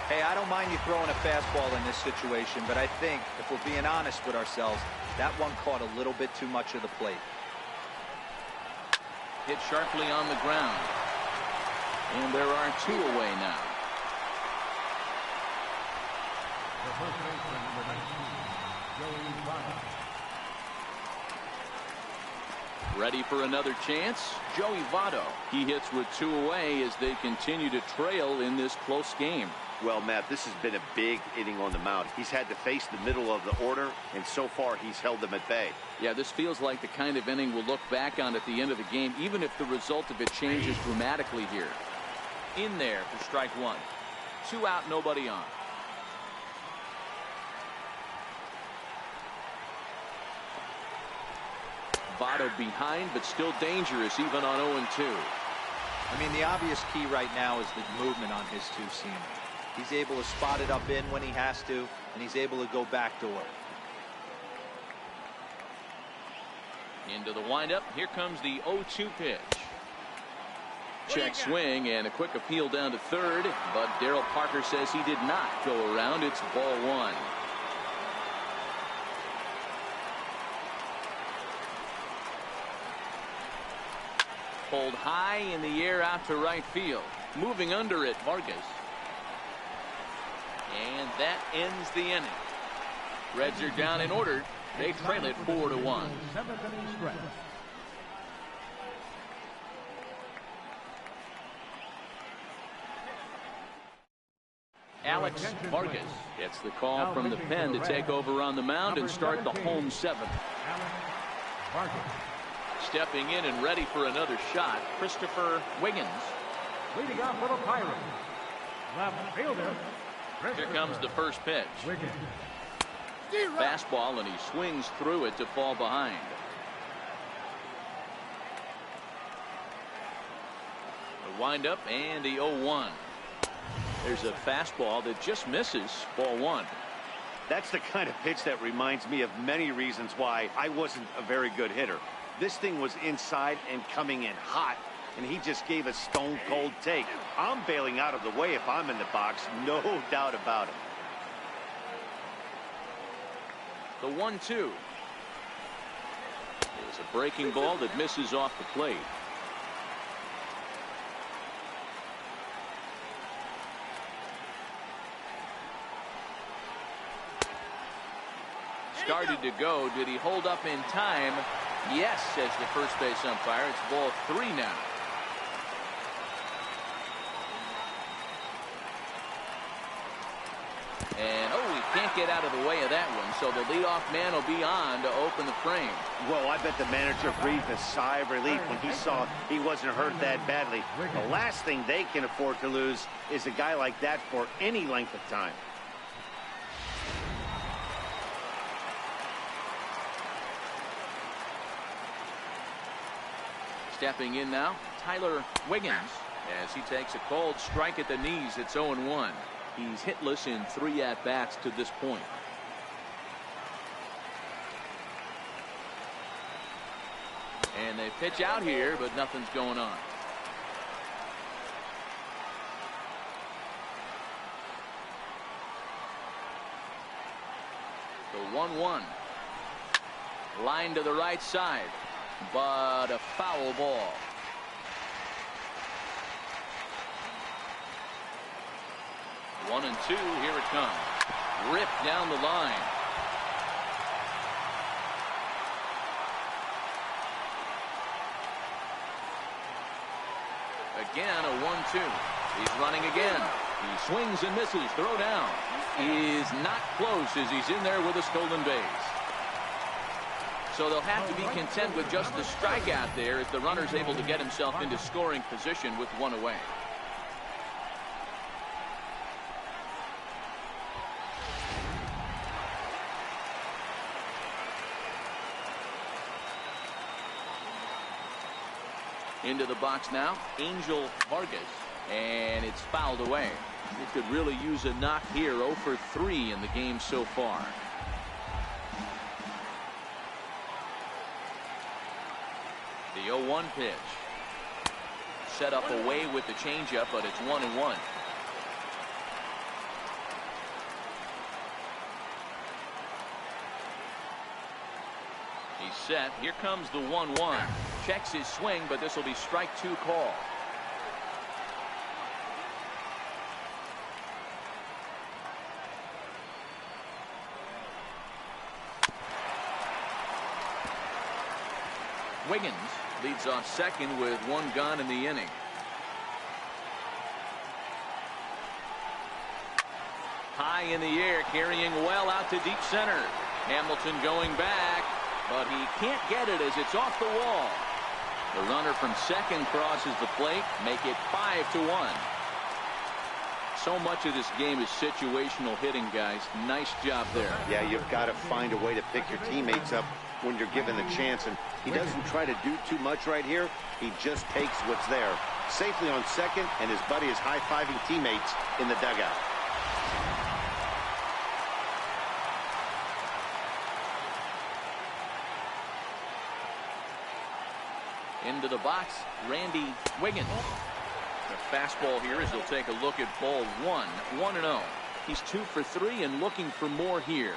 Hey, I don't mind you throwing a fastball in this situation, but I think if we're being honest with ourselves, that one caught a little bit too much of the plate. Hit sharply on the ground. And there are 2 away now. The first baseman, number 19, Joey Votto. Ready for another chance. Joey Votto. He hits with 2 away as they continue to trail in this close game. Well, Matt, this has been a big inning on the mound. He's had to face the middle of the order, and so far he's held them at bay. Yeah, this feels like the kind of inning we'll look back on at the end of the game, even if the result of it changes dramatically here. In there for strike 1. 2 out, nobody on. Votto behind, but still dangerous even on 0-2. I mean, the obvious key right now is the movement on his 2-seamer. He's able to spot it up in when he has to, and he's able to go backdoor. Into the windup. Here comes the 0-2 pitch. Check swing and a quick appeal down to third, but Darryl Parker says he did not go around. It's ball 1. Pulled high in the air out to right field. Moving under it, Vargas. And that ends the inning. Reds are down in order. They trail it 4-1. 7th inning stretch. Alex Vargas gets the call from the pen to take over on the mound and start the home 7th. Alex Vargas. Stepping in and ready for another shot, Christopher Wiggins. Leading off for the Pirates, left fielder. Here comes the first pitch. Wiggins. Fastball, and he swings through it to fall behind. The windup and the 0-1. There's a fastball that just misses. Ball 1. That's the kind of pitch that reminds me of many reasons why I wasn't a very good hitter. This thing was inside and coming in hot, and he just gave a stone cold take. I'm bailing out of the way if I'm in the box, no doubt about it. The 1-2 is a breaking ball that misses off the plate. Started to go. Did he hold up in time? Yes, says the first base umpire. It's ball 3 now. get out of the way of that one, so the leadoff man will be on to open the frame. Well, I bet the manager breathed a sigh of relief when he saw he wasn't hurt that badly. The last thing they can afford to lose is a guy like that for any length of time. Stepping in now, Tyler Wiggins, as he takes a cold strike at the knees. It's 0-1. He's hitless in 3 at-bats to this point. And they pitch out here, but nothing's going on. The 1-1. Line to the right side, but a foul ball. One and two, here it comes. Ripped down the line. Again, a 1-2. He's running again. He swings and misses. Throw down. He is not close as he's in there with a stolen base. So they'll have to be content with just the strikeout there as the runner's able to get himself into scoring position with one away. Into the box now, Angel Vargas, and it's fouled away. He could really use a knock here. 0 for 3 in the game so far. The 0-1 pitch. Set up away with the changeup, but it's 1-1. He's set. Here comes the 1-1. Checks his swing, but this will be strike 2 call. Wiggins leads off second with 1 gone in the inning. High in the air, carrying well out to deep center. Hamilton going back, but he can't get it as it's off the wall. The runner from second crosses the plate, make it 5-1. So much of this game is situational hitting, guys. Nice job there. Yeah, you've got to find a way to pick your teammates up when you're given the chance, and he doesn't try to do too much right here. He just takes what's there. Safely on second, and his buddy is high-fiving teammates in the dugout. Into the box, Randy Wiggins. The fastball here as he'll take a look at ball 1. 1-0. He's 2 for 3 and looking for more here.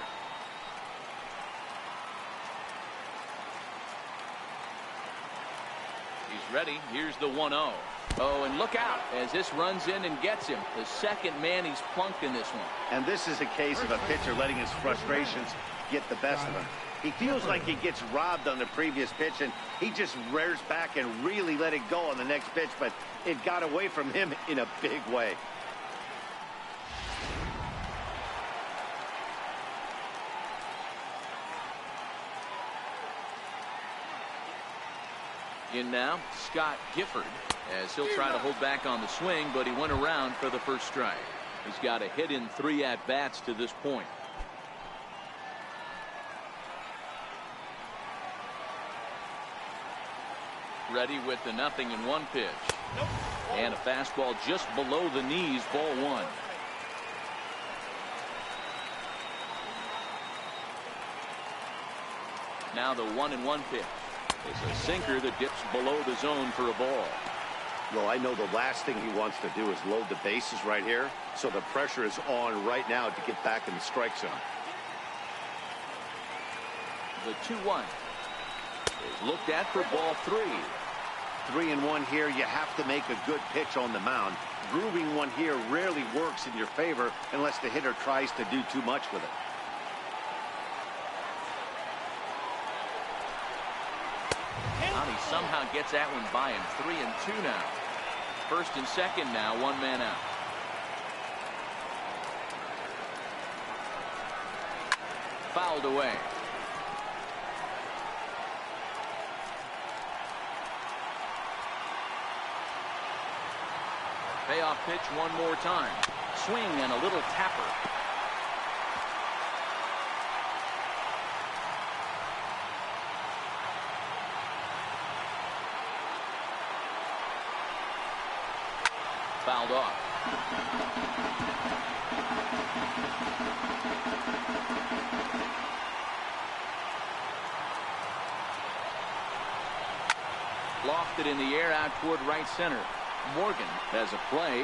He's ready. Here's the 1-0. Oh, and look out as this runs in and gets him. The second man he's plunked in this one. And this is a case of a pitcher letting his frustrations get the best of him. He feels like he gets robbed on the previous pitch, and he just rears back and really let it go on the next pitch, but it got away from him in a big way. In now, Scott Gifford, as he'll try to hold back on the swing, but he went around for the first strike. He's got a hit in 3 at-bats to this point. Ready with the 0-1 pitch. And a fastball just below the knees, ball 1. Now the 1-1 pitch. It's a sinker that dips below the zone for a ball. Well, I know the last thing he wants to do is load the bases right here, so the pressure is on right now to get back in the strike zone. The 2-1 is looked at for ball 3. 3-1 here. You have to make a good pitch on the mound. Grooving one here rarely works in your favor unless the hitter tries to do too much with it. He somehow gets that one by him. 3-2 now. First and second now, 1 man out. fouled away. Payoff pitch one more time. Swing and a little tapper. Fouled off. Lofted in the air out toward right center. Morgan has a play.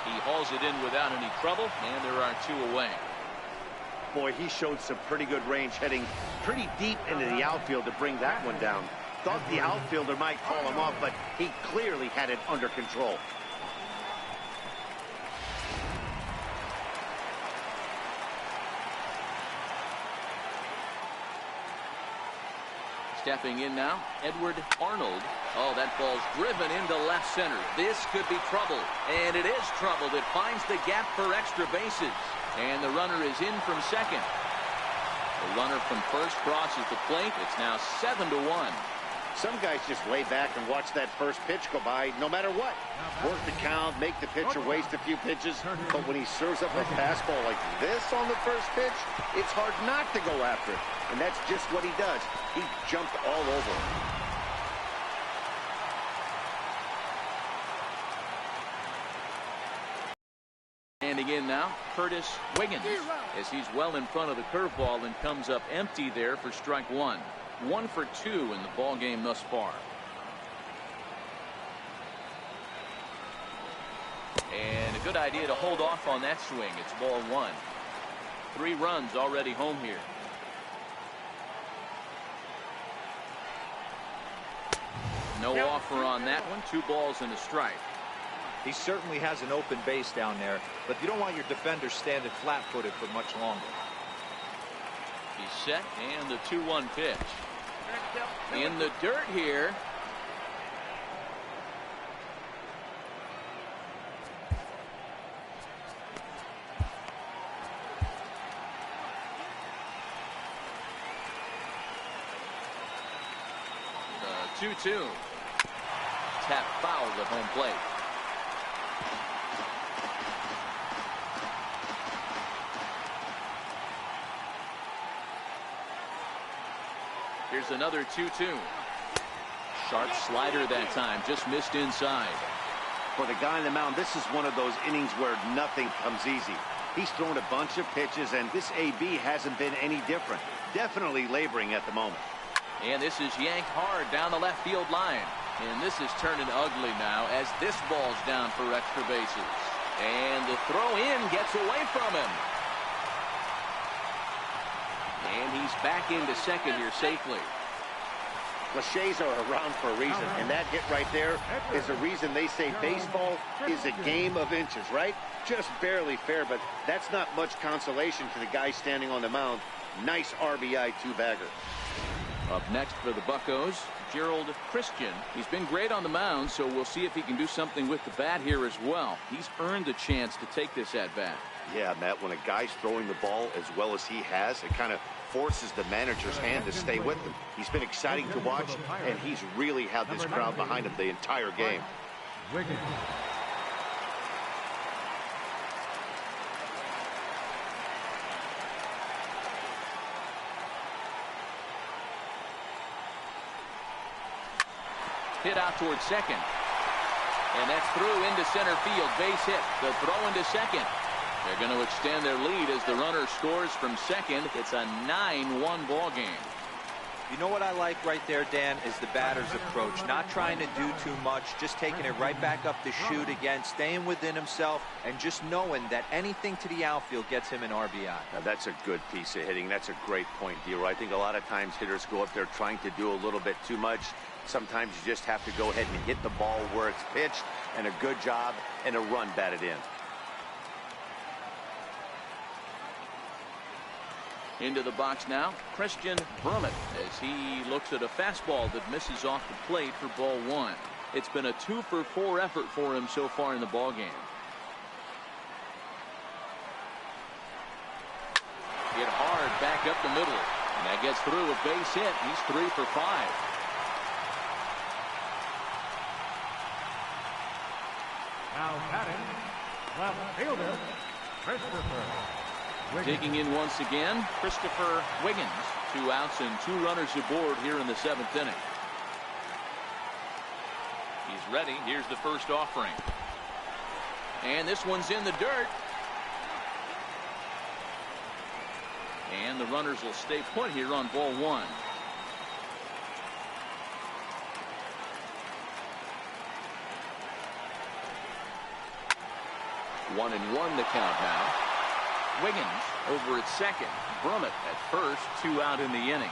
He hauls it in without any trouble, and there are 2 away. Boy, he showed some pretty good range heading pretty deep into the outfield to bring that one down. Thought the outfielder might call him off, but he clearly had it under control. Stepping in now, Edward Arnold. Oh, that ball's driven into left center. This could be trouble, and it is trouble. It finds the gap for extra bases, and the runner is in from second. The runner from first crosses the plate. It's now 7-1. Some guys just lay back and watch that first pitch go by no matter what. Work the count, make the pitcher waste a few pitches, but when he serves up a fastball like this on the first pitch, it's hard not to go after it. And that's just what he does. He jumped all over it. Standing in now, Curtis Wiggins, as he's well in front of the curveball and comes up empty there for strike 1. 1 for 2 in the ball game thus far. And a good idea to hold off on that swing. It's ball 1. 3 runs already home here. No offer on that one. 2 balls and a strike. He certainly has an open base down there, but you don't want your defender standing flat-footed for much longer. He's set, and the 2-1 pitch. In the dirt here. The 2-2. Tap fouled at home plate. Here's another 2-2. Sharp slider that time, just missed inside. For the guy on the mound, this is one of those innings where nothing comes easy. He's thrown a bunch of pitches, and this AB hasn't been any different. Definitely laboring at the moment. And this is yanked hard down the left field line. And this is turning ugly now as this ball's down for extra bases. And the throw in gets away from him. And he's back into second here safely. Cliches are around for a reason, and that hit right there is the reason they say baseball is a game of inches, right? Just barely fair, but that's not much consolation to the guy standing on the mound. Nice RBI 2-bagger. Up next for the Buccos, Gerald Christian. He's been great on the mound, so we'll see if he can do something with the bat here as well. He's earned the chance to take this at bat. Yeah, Matt, when a guy's throwing the ball as well as he has, it kind of forces the manager's hand to stay with him. He's been exciting to watch, and he's really had this crowd behind him the entire game. Wiggins. Hit out towards second. And that's through into center field. Base hit. The throw into second. They're going to extend their lead as the runner scores from second. It's a 9-1 ball game. You know what I like right there, Dan, is the batter's approach. Not trying to do too much, just taking it right back up the chute again, staying within himself, and just knowing that anything to the outfield gets him an RBI. Now, that's a good piece of hitting. That's a great point, Dero. I think a lot of times hitters go up there trying to do a little bit too much. Sometimes you just have to go ahead and hit the ball where it's pitched, and a good job and a run batted in. Into the box now, Christian Brummett, as he looks at a fastball that misses off the plate for ball 1. It's been a 2-for-4 effort for him so far in the ball game. Hit hard back up the middle. And that gets through a base hit. He's 3 for 5. Now batting, left fielder, Christopher Wiggins. Digging in once again, Christopher Wiggins. 2 outs and 2 runners aboard here in the 7th inning. He's ready. Here's the first offering. And this one's in the dirt. And the runners will stay put here on ball 1. One and one the count now. Wiggins over at second. Brummett at first. 2 out in the inning.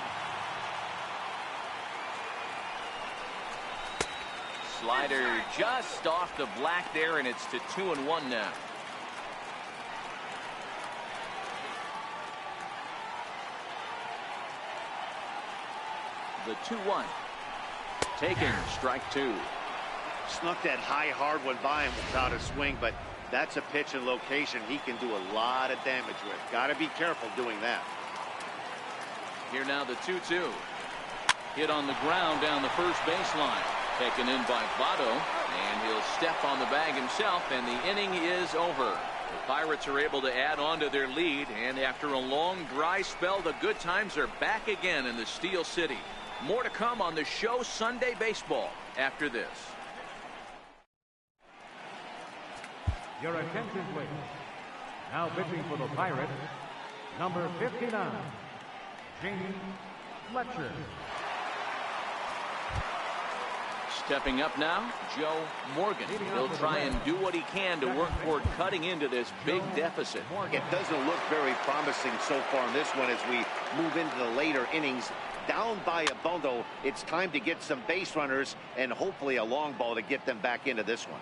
Slider just off the black there, and it's to 2-1 now. The 2-1. Taken, strike 2. Snuck that high hard one by him without a swing, but that's a pitch and location he can do a lot of damage with. Got to be careful doing that. Here now the 2-2. Hit on the ground down the first baseline. Taken in by Votto, and he'll step on the bag himself, and the inning is over. The Pirates are able to add on to their lead, and after a long dry spell, the good times are back again in the Steel City. More to come on the show Sunday Baseball after this. Your attention, please. Now pitching for the Pirates, number 59, Jamie Fletcher. Stepping up now, Joe Morgan. He'll try and do what he can to work toward cutting into this big deficit. It doesn't look very promising so far in this one as we move into the later innings. Down by a bundle, it's time to get some base runners and hopefully a long ball to get them back into this one.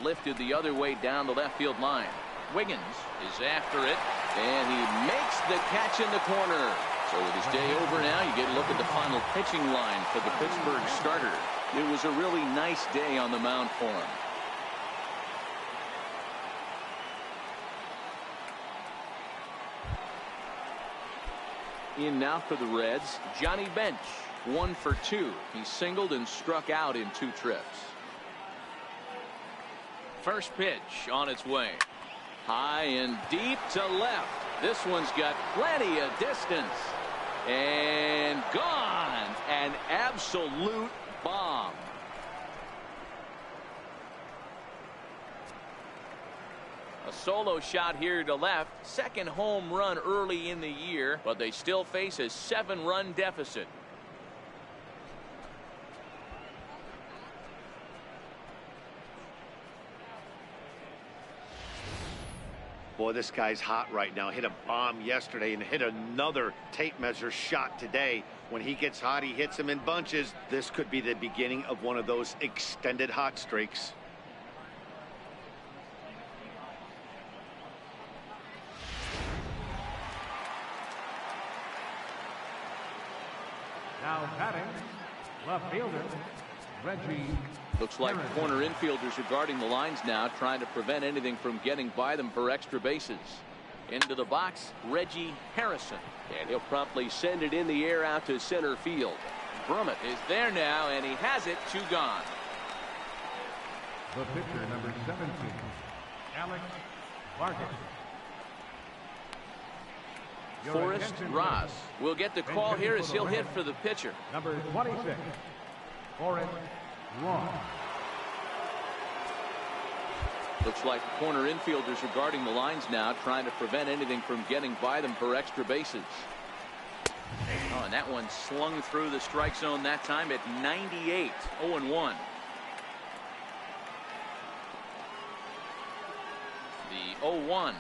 Lifted the other way down the left field line. Wiggins is after it, and he makes the catch in the corner. So with his day over now, you get a look at the final pitching line for the Pittsburgh starter. It was a really nice day on the mound for him. In now for the Reds, Johnny Bench. 1 for 2. He singled and struck out in 2 trips. First pitch on its way. High and deep to left. This one's got plenty of distance. And gone. An absolute bomb. A solo shot here to left. Second home run early in the year, but they still face a 7-run deficit. Boy, this guy's hot right now. Hit a bomb yesterday and hit another tape measure shot today. When he gets hot, he hits them in bunches. This could be the beginning of one of those extended hot streaks. Now batting, left fielder, Reggie. Looks like corner infielders are guarding the lines now, trying to prevent anything from getting by them for extra bases. Into the box, Reggie Harrison. And he'll promptly send it in the air out to center field. Brummett is there now, and he has it. 2 gone. The pitcher, number 17, Alex Vargas. Forrest Ross will get the call here as he'll hit for the pitcher. Number 26, Forrest Ross. Looks like corner infielders are guarding the lines now, trying to prevent anything from getting by them for extra bases. Oh, and that one slung through the strike zone that time at 98. 0-1. The 0-1.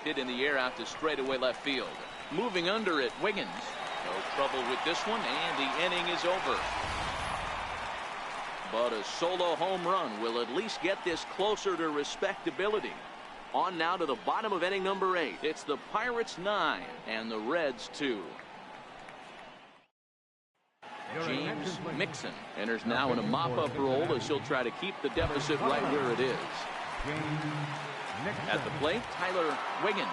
Hit in the air out to straightaway left field. Moving under it, Wiggins. No trouble with this one, and the inning is over. But a solo home run will at least get this closer to respectability. On now to the bottom of inning number 8. It's the Pirates 9 and the Reds 2. James Mixon enters now in a mop-up role as he'll try to keep the deficit right where it is. At the plate, Tyler Wiggins.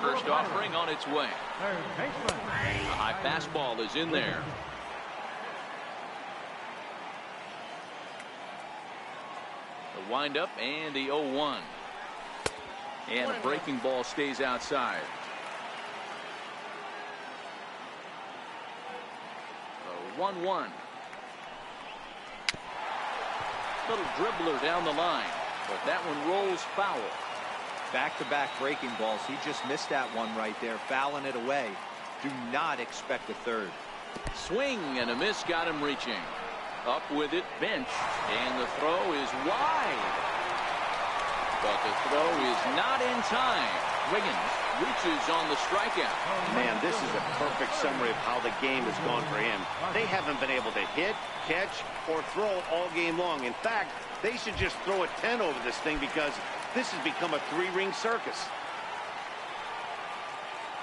First offering on its way. A high fastball is in there. The windup and the 0-1. And a breaking ball stays outside. The 1-1. Little dribbler down the line, but that one rolls foul. Back-to-back breaking balls. He just missed that one right there, fouling it away. Do not expect a third. Swing and a miss got him reaching. Up with it, benched, and the throw is wide. But the throw is not in time. Wiggins reaches on the strikeout. Man, this is a perfect summary of how the game has gone for him. They haven't been able to hit, catch, or throw all game long. In fact, they should just throw a 10 over this thing because this has become a three-ring circus.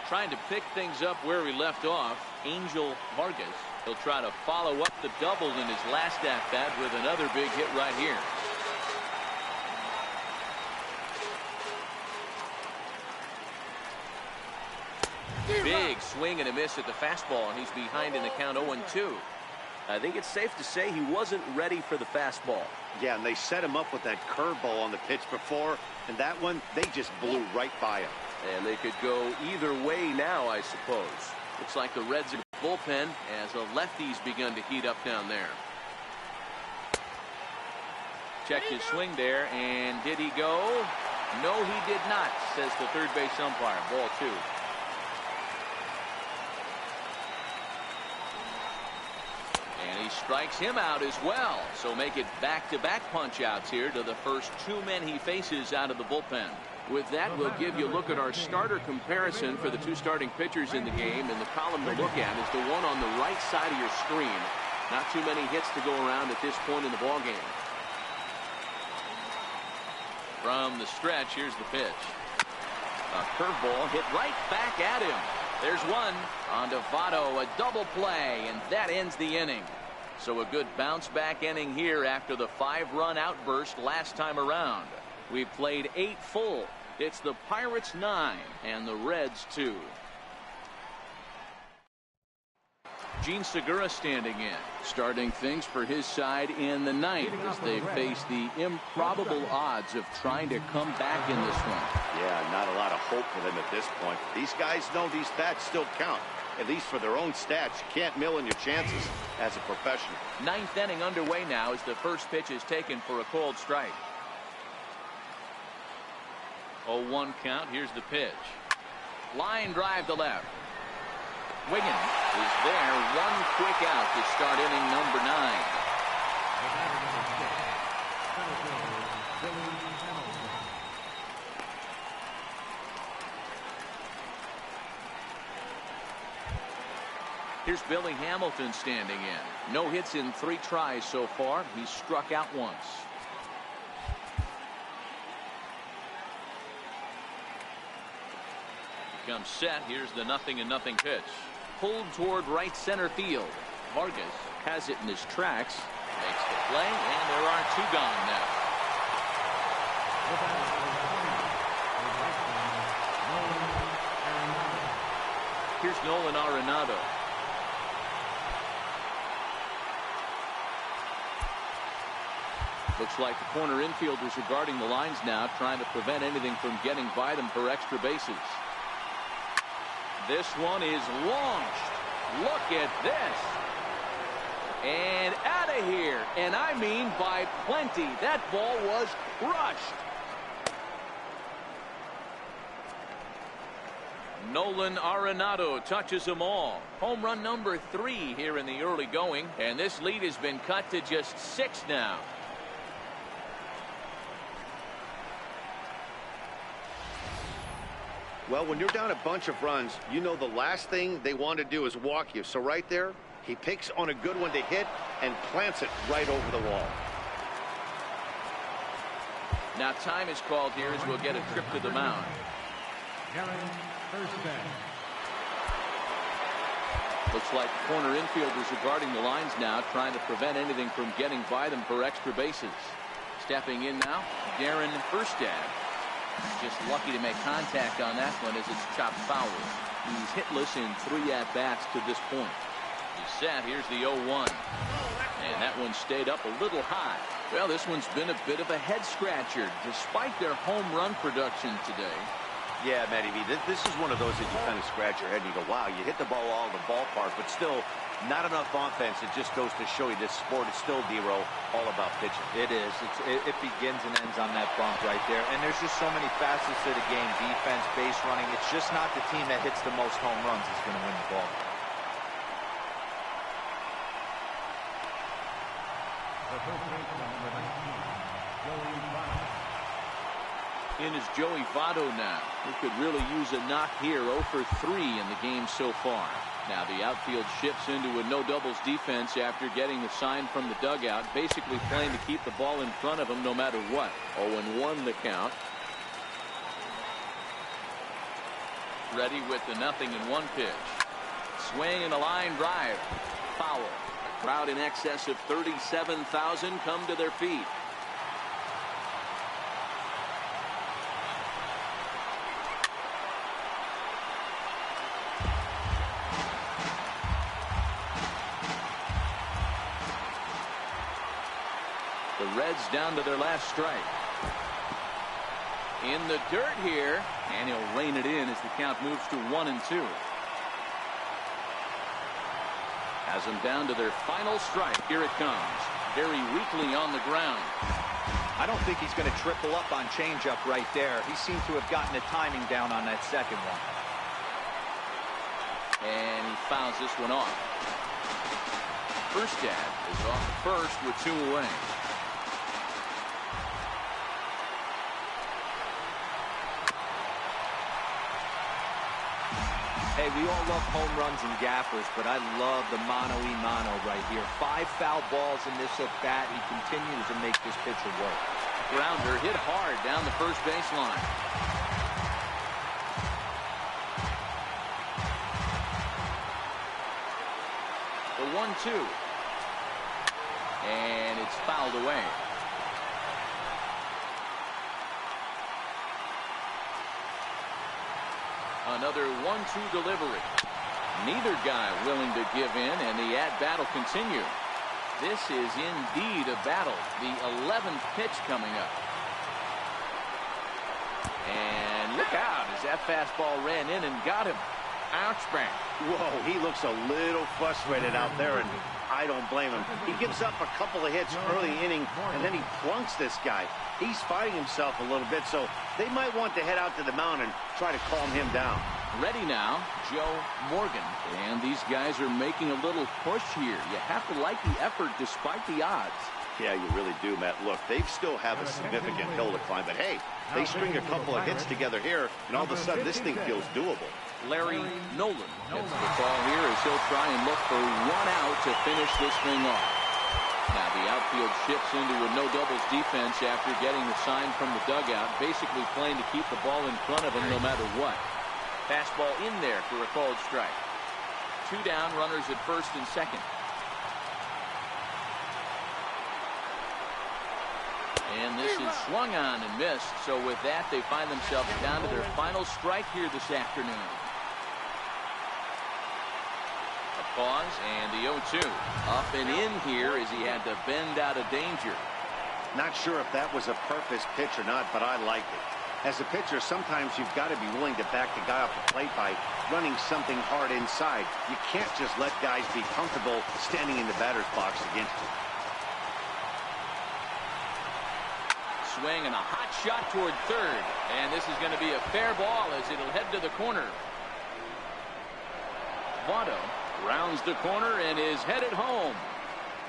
Trying to pick things up where he left off, Angel Vargas. He'll try to follow up the double in his last at-bat with another big hit right here. Big swing and a miss at the fastball, and he's behind in the count 0-2. I think it's safe to say he wasn't ready for the fastball. Yeah, and they set him up with that curveball on the pitch before, and that one, they just blew right by him. And they could go either way now, I suppose. Looks like the Reds are bullpen as the lefties begun to heat up down there. Check his swing there, and did he go? No, he did not, says the third base umpire. Ball 2. And he strikes him out as well. So make it back-to-back punch-outs here to the first 2 men he faces out of the bullpen. With that, we'll give you a look at our starter comparison for the 2 starting pitchers in the game. And the column to look at is the one on the right side of your screen. Not too many hits to go around at this point in the ballgame. From the stretch, here's the pitch. A curveball hit right back at him. There's one on to Votto, a double play, and that ends the inning. So a good bounce-back inning here after the 5-run outburst last time around. We've played 8 full. It's the Pirates 9 and the Reds 2. Gene Segura standing in, starting things for his side in the 9th as they face the improbable odds of trying to come back in this one. Yeah, not a lot of hope for them at this point. These guys know these stats still count, at least for their own stats. You can't mill in your chances as a professional. 9th inning underway now as the first pitch is taken for a called strike. 0-1 count. Here's the pitch. Line drive to left. Wiggins is there. One quick out to start inning number 9. Here's Billy Hamilton standing in. No hits in 3 tries so far. He's struck out once. Comes set. Here's the 0-0 pitch. Pulled toward right center field. Vargas has it in his tracks. Makes the play, and there are 2 gone now. Here's Nolan Arenado. Looks like the corner infielders are guarding the lines now, trying to prevent anything from getting by them for extra bases. This one is launched. Look at this. And out of here. And I mean by plenty. That ball was crushed. Nolan Arenado touches them all. Home run number 3 here in the early going. And this lead has been cut to just 6 now. Well, when you're down a bunch of runs, you know the last thing they want to do is walk you. So right there, he picks on a good one to hit and plants it right over the wall. Now time is called here as we'll get a trip to the mound. Looks like corner infielders are guarding the lines now, trying to prevent anything from getting by them for extra bases. Stepping in now, Darren Erstad. Just lucky to make contact on that one as it's chopped foul. He's hitless in 3 at-bats to this point. He's set. Here's the 0-1. And that one stayed up a little high. Well, this one's been a bit of a head-scratcher, despite their home run production today. Yeah, Matty V, this is one of those that you kind of scratch your head and you go, wow, you hit the ball all over the ballpark, but still not enough offense. It just goes to show you this sport is still, D-Row, all about pitching. It is. It begins and ends on that bump right there. And there's just so many facets to the game. Defense, base running. It's just not the team that hits the most home runs is going to win the ball. The first baseman, number 19, Joey Votto. In is Joey Votto now, who could really use a knock here. 0 for 3 in the game so far. Now the outfield shifts into a no doubles defense after getting the sign from the dugout, basically playing to keep the ball in front of him no matter what. 0-1 the count. Ready with the 0-1 pitch. Swing and a line drive. Foul. A crowd in excess of 37,000 come to their feet. The Reds down to their last strike. In the dirt here, and he'll rein it in as the count moves to 1-2. Has them down to their final strike. Here it comes. Very weakly on the ground. I don't think he's going to triple up on changeup right there. He seemed to have gotten the timing down on that second one. And he fouls this one off. Erstad is off first with 2 away. Hey, we all love home runs and gappers, but I love the mano-a-mano right here. 5 foul balls in this at bat. He continues to make this pitcher work. Grounder hit hard down the first baseline. The 1-2. And it's fouled away. Another 1-2 delivery. Neither guy willing to give in, and the at-bat will continue. This is indeed a battle. The 11th pitch coming up. And look out as that fastball ran in and got him. Ouch, bang. Whoa, he looks a little frustrated out there, and I don't blame him. He gives up a couple of hits early inning, and then he plunks this guy. He's fighting himself a little bit, so they might want to head out to the mound and try to calm him down. Ready now, Joe Morgan. And these guys are making a little push here. You have to like the effort despite the odds. Yeah, you really do, Matt. Look, they still have a significant hill to climb, but hey, they string a couple of hits together here, and all of a sudden this thing feels doable. Larry Nolan gets the call here as he'll try and look for 1 out to finish this thing off. Now the outfield shifts into a no doubles defense after getting the sign from the dugout, basically playing to keep the ball in front of him no matter what. Fastball in there for a called strike. 2 down, runners at first and second. And this is swung on and missed. So with that, they find themselves down to their final strike here this afternoon. A pause and the 0-2. Up and in here as he had to bend out of danger. Not sure if that was a purpose pitch or not, but I liked it. As a pitcher, sometimes you've got to be willing to back the guy off the plate by running something hard inside. You can't just let guys be comfortable standing in the batter's box against you. Swing and a hot shot toward third. And this is going to be a fair ball as it'll head to the corner. Votto rounds the corner and is headed home.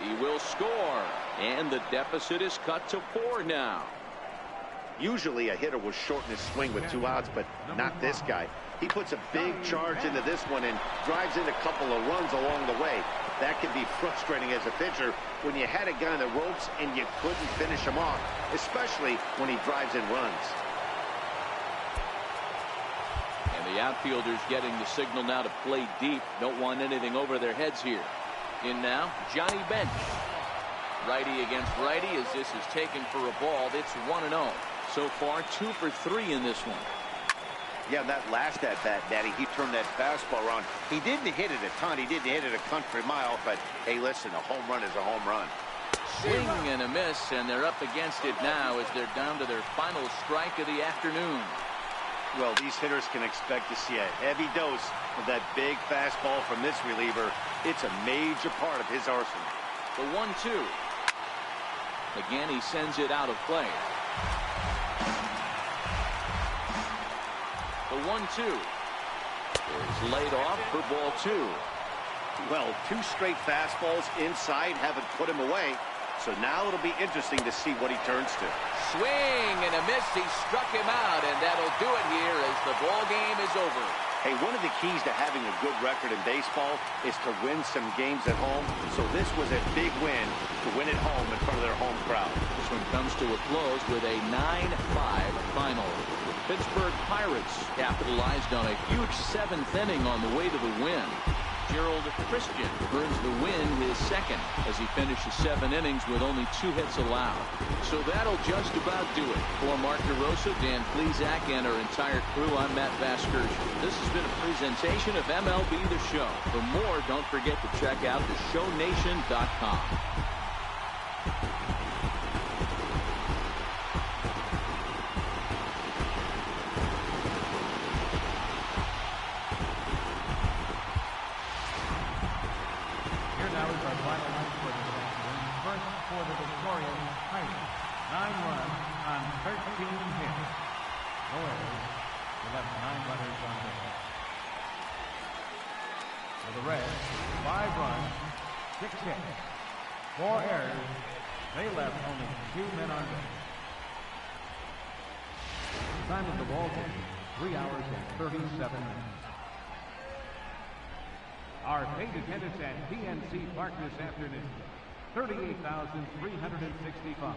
He will score. And the deficit is cut to 4 now. Usually a hitter will shorten his swing with 2 outs, but not this guy. He puts a big charge into this one and drives in a couple of runs along the way. That can be frustrating as a pitcher when you had a guy on the ropes and you couldn't finish him off, especially when he drives in runs. And the The outfielders getting the signal now to play deep. Don't want anything over their heads here. In now, Johnny Bench. Righty against righty as this is taken for a ball. It's 1-0. So far, 2 for 3 in this one. Yeah, that last at-bat, Daddy, he turned that fastball around. He didn't hit it a ton. He didn't hit it a country mile. But, hey, listen, a home run is a home run. Swing and a miss, and they're up against it now as they're down to their final strike of the afternoon. Well, these hitters can expect to see a heavy dose of that big fastball from this reliever. It's a major part of his arsenal. The 1-2. Again, he sends it out of play. The 1-2 is laid off for ball 2. Well, 2 straight fastballs inside haven't put him away. So now it'll be interesting to see what he turns to. Swing and a miss. He struck him out, and that'll do it here as the ball game is over. Hey, one of the keys to having a good record in baseball is to win some games at home. So this was a big win to win at home in front of their home crowd. This one comes to a close with a 9-5 final. The Pittsburgh Pirates capitalized on a huge 7th inning on the way to the win. Gerald Christian earns the win, his second, as he finishes 7 innings with only 2 hits allowed. So that'll just about do it. For Mark DeRosa, Dan Plesac, and our entire crew, I'm Matt Vasgersian. This has been a presentation of MLB The Show. For more, don't forget to check out theshownation.com. For the Victorian Pirates, 9 runs on 13 hits. No errors. They left 9 runners on base. For the Reds, 5 runs, 6 hits, 4 errors. They left only 2 men on base. Time of the ball game, 3 hours and 37 minutes. Our paid attendance at PNC Park this afternoon, 38,365.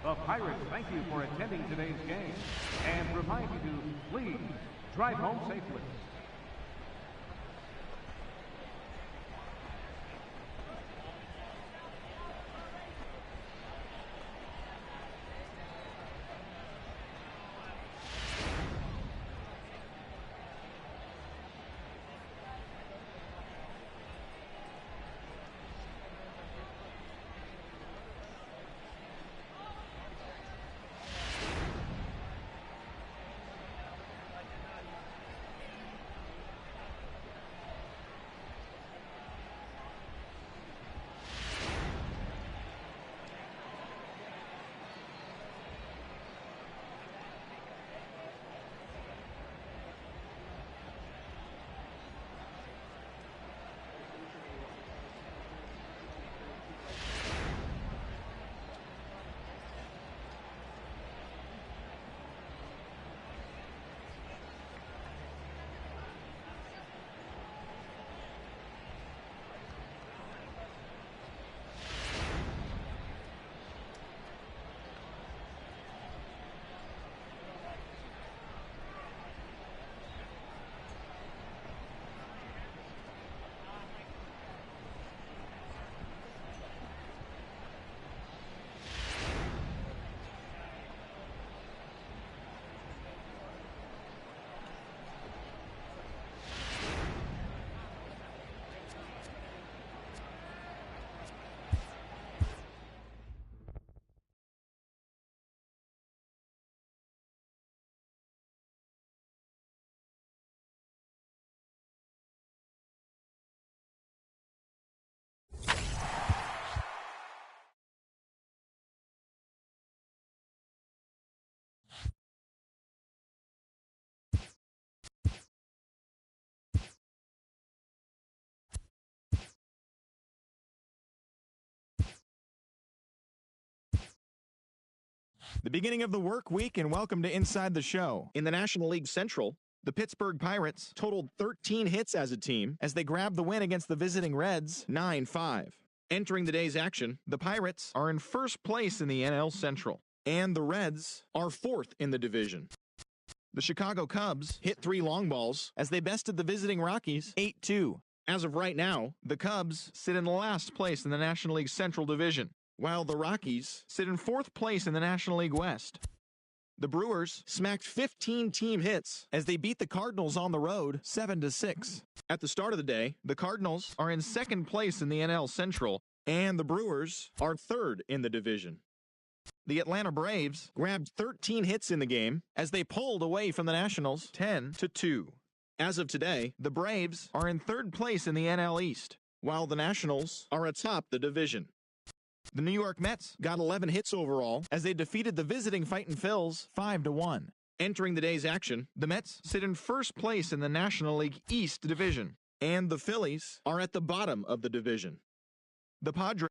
The Pirates thank you for attending today's game and remind you to please drive home safely. The beginning of the work week, and welcome to Inside the Show. In the National League Central, the Pittsburgh Pirates totaled 13 hits as a team as they grabbed the win against the visiting Reds 9-5. Entering the day's action, the Pirates are in first place in the NL Central, and the Reds are 4th in the division. The Chicago Cubs hit 3 long balls as they bested the visiting Rockies 8-2. As of right now, the Cubs sit in last place in the National League Central Division, while the Rockies sit in 4th place in the National League West. The Brewers smacked 15 team hits as they beat the Cardinals on the road 7-6. At the start of the day, the Cardinals are in 2nd place in the NL Central, and the Brewers are 3rd in the division. The Atlanta Braves grabbed 13 hits in the game as they pulled away from the Nationals 10-2. As of today, the Braves are in 3rd place in the NL East, while the Nationals are atop the division. The New York Mets got 11 hits overall as they defeated the visiting Fightin' Phils 5-1. Entering the day's action, the Mets sit in 1st place in the National League East division, and the Phillies are at the bottom of the division. The Padres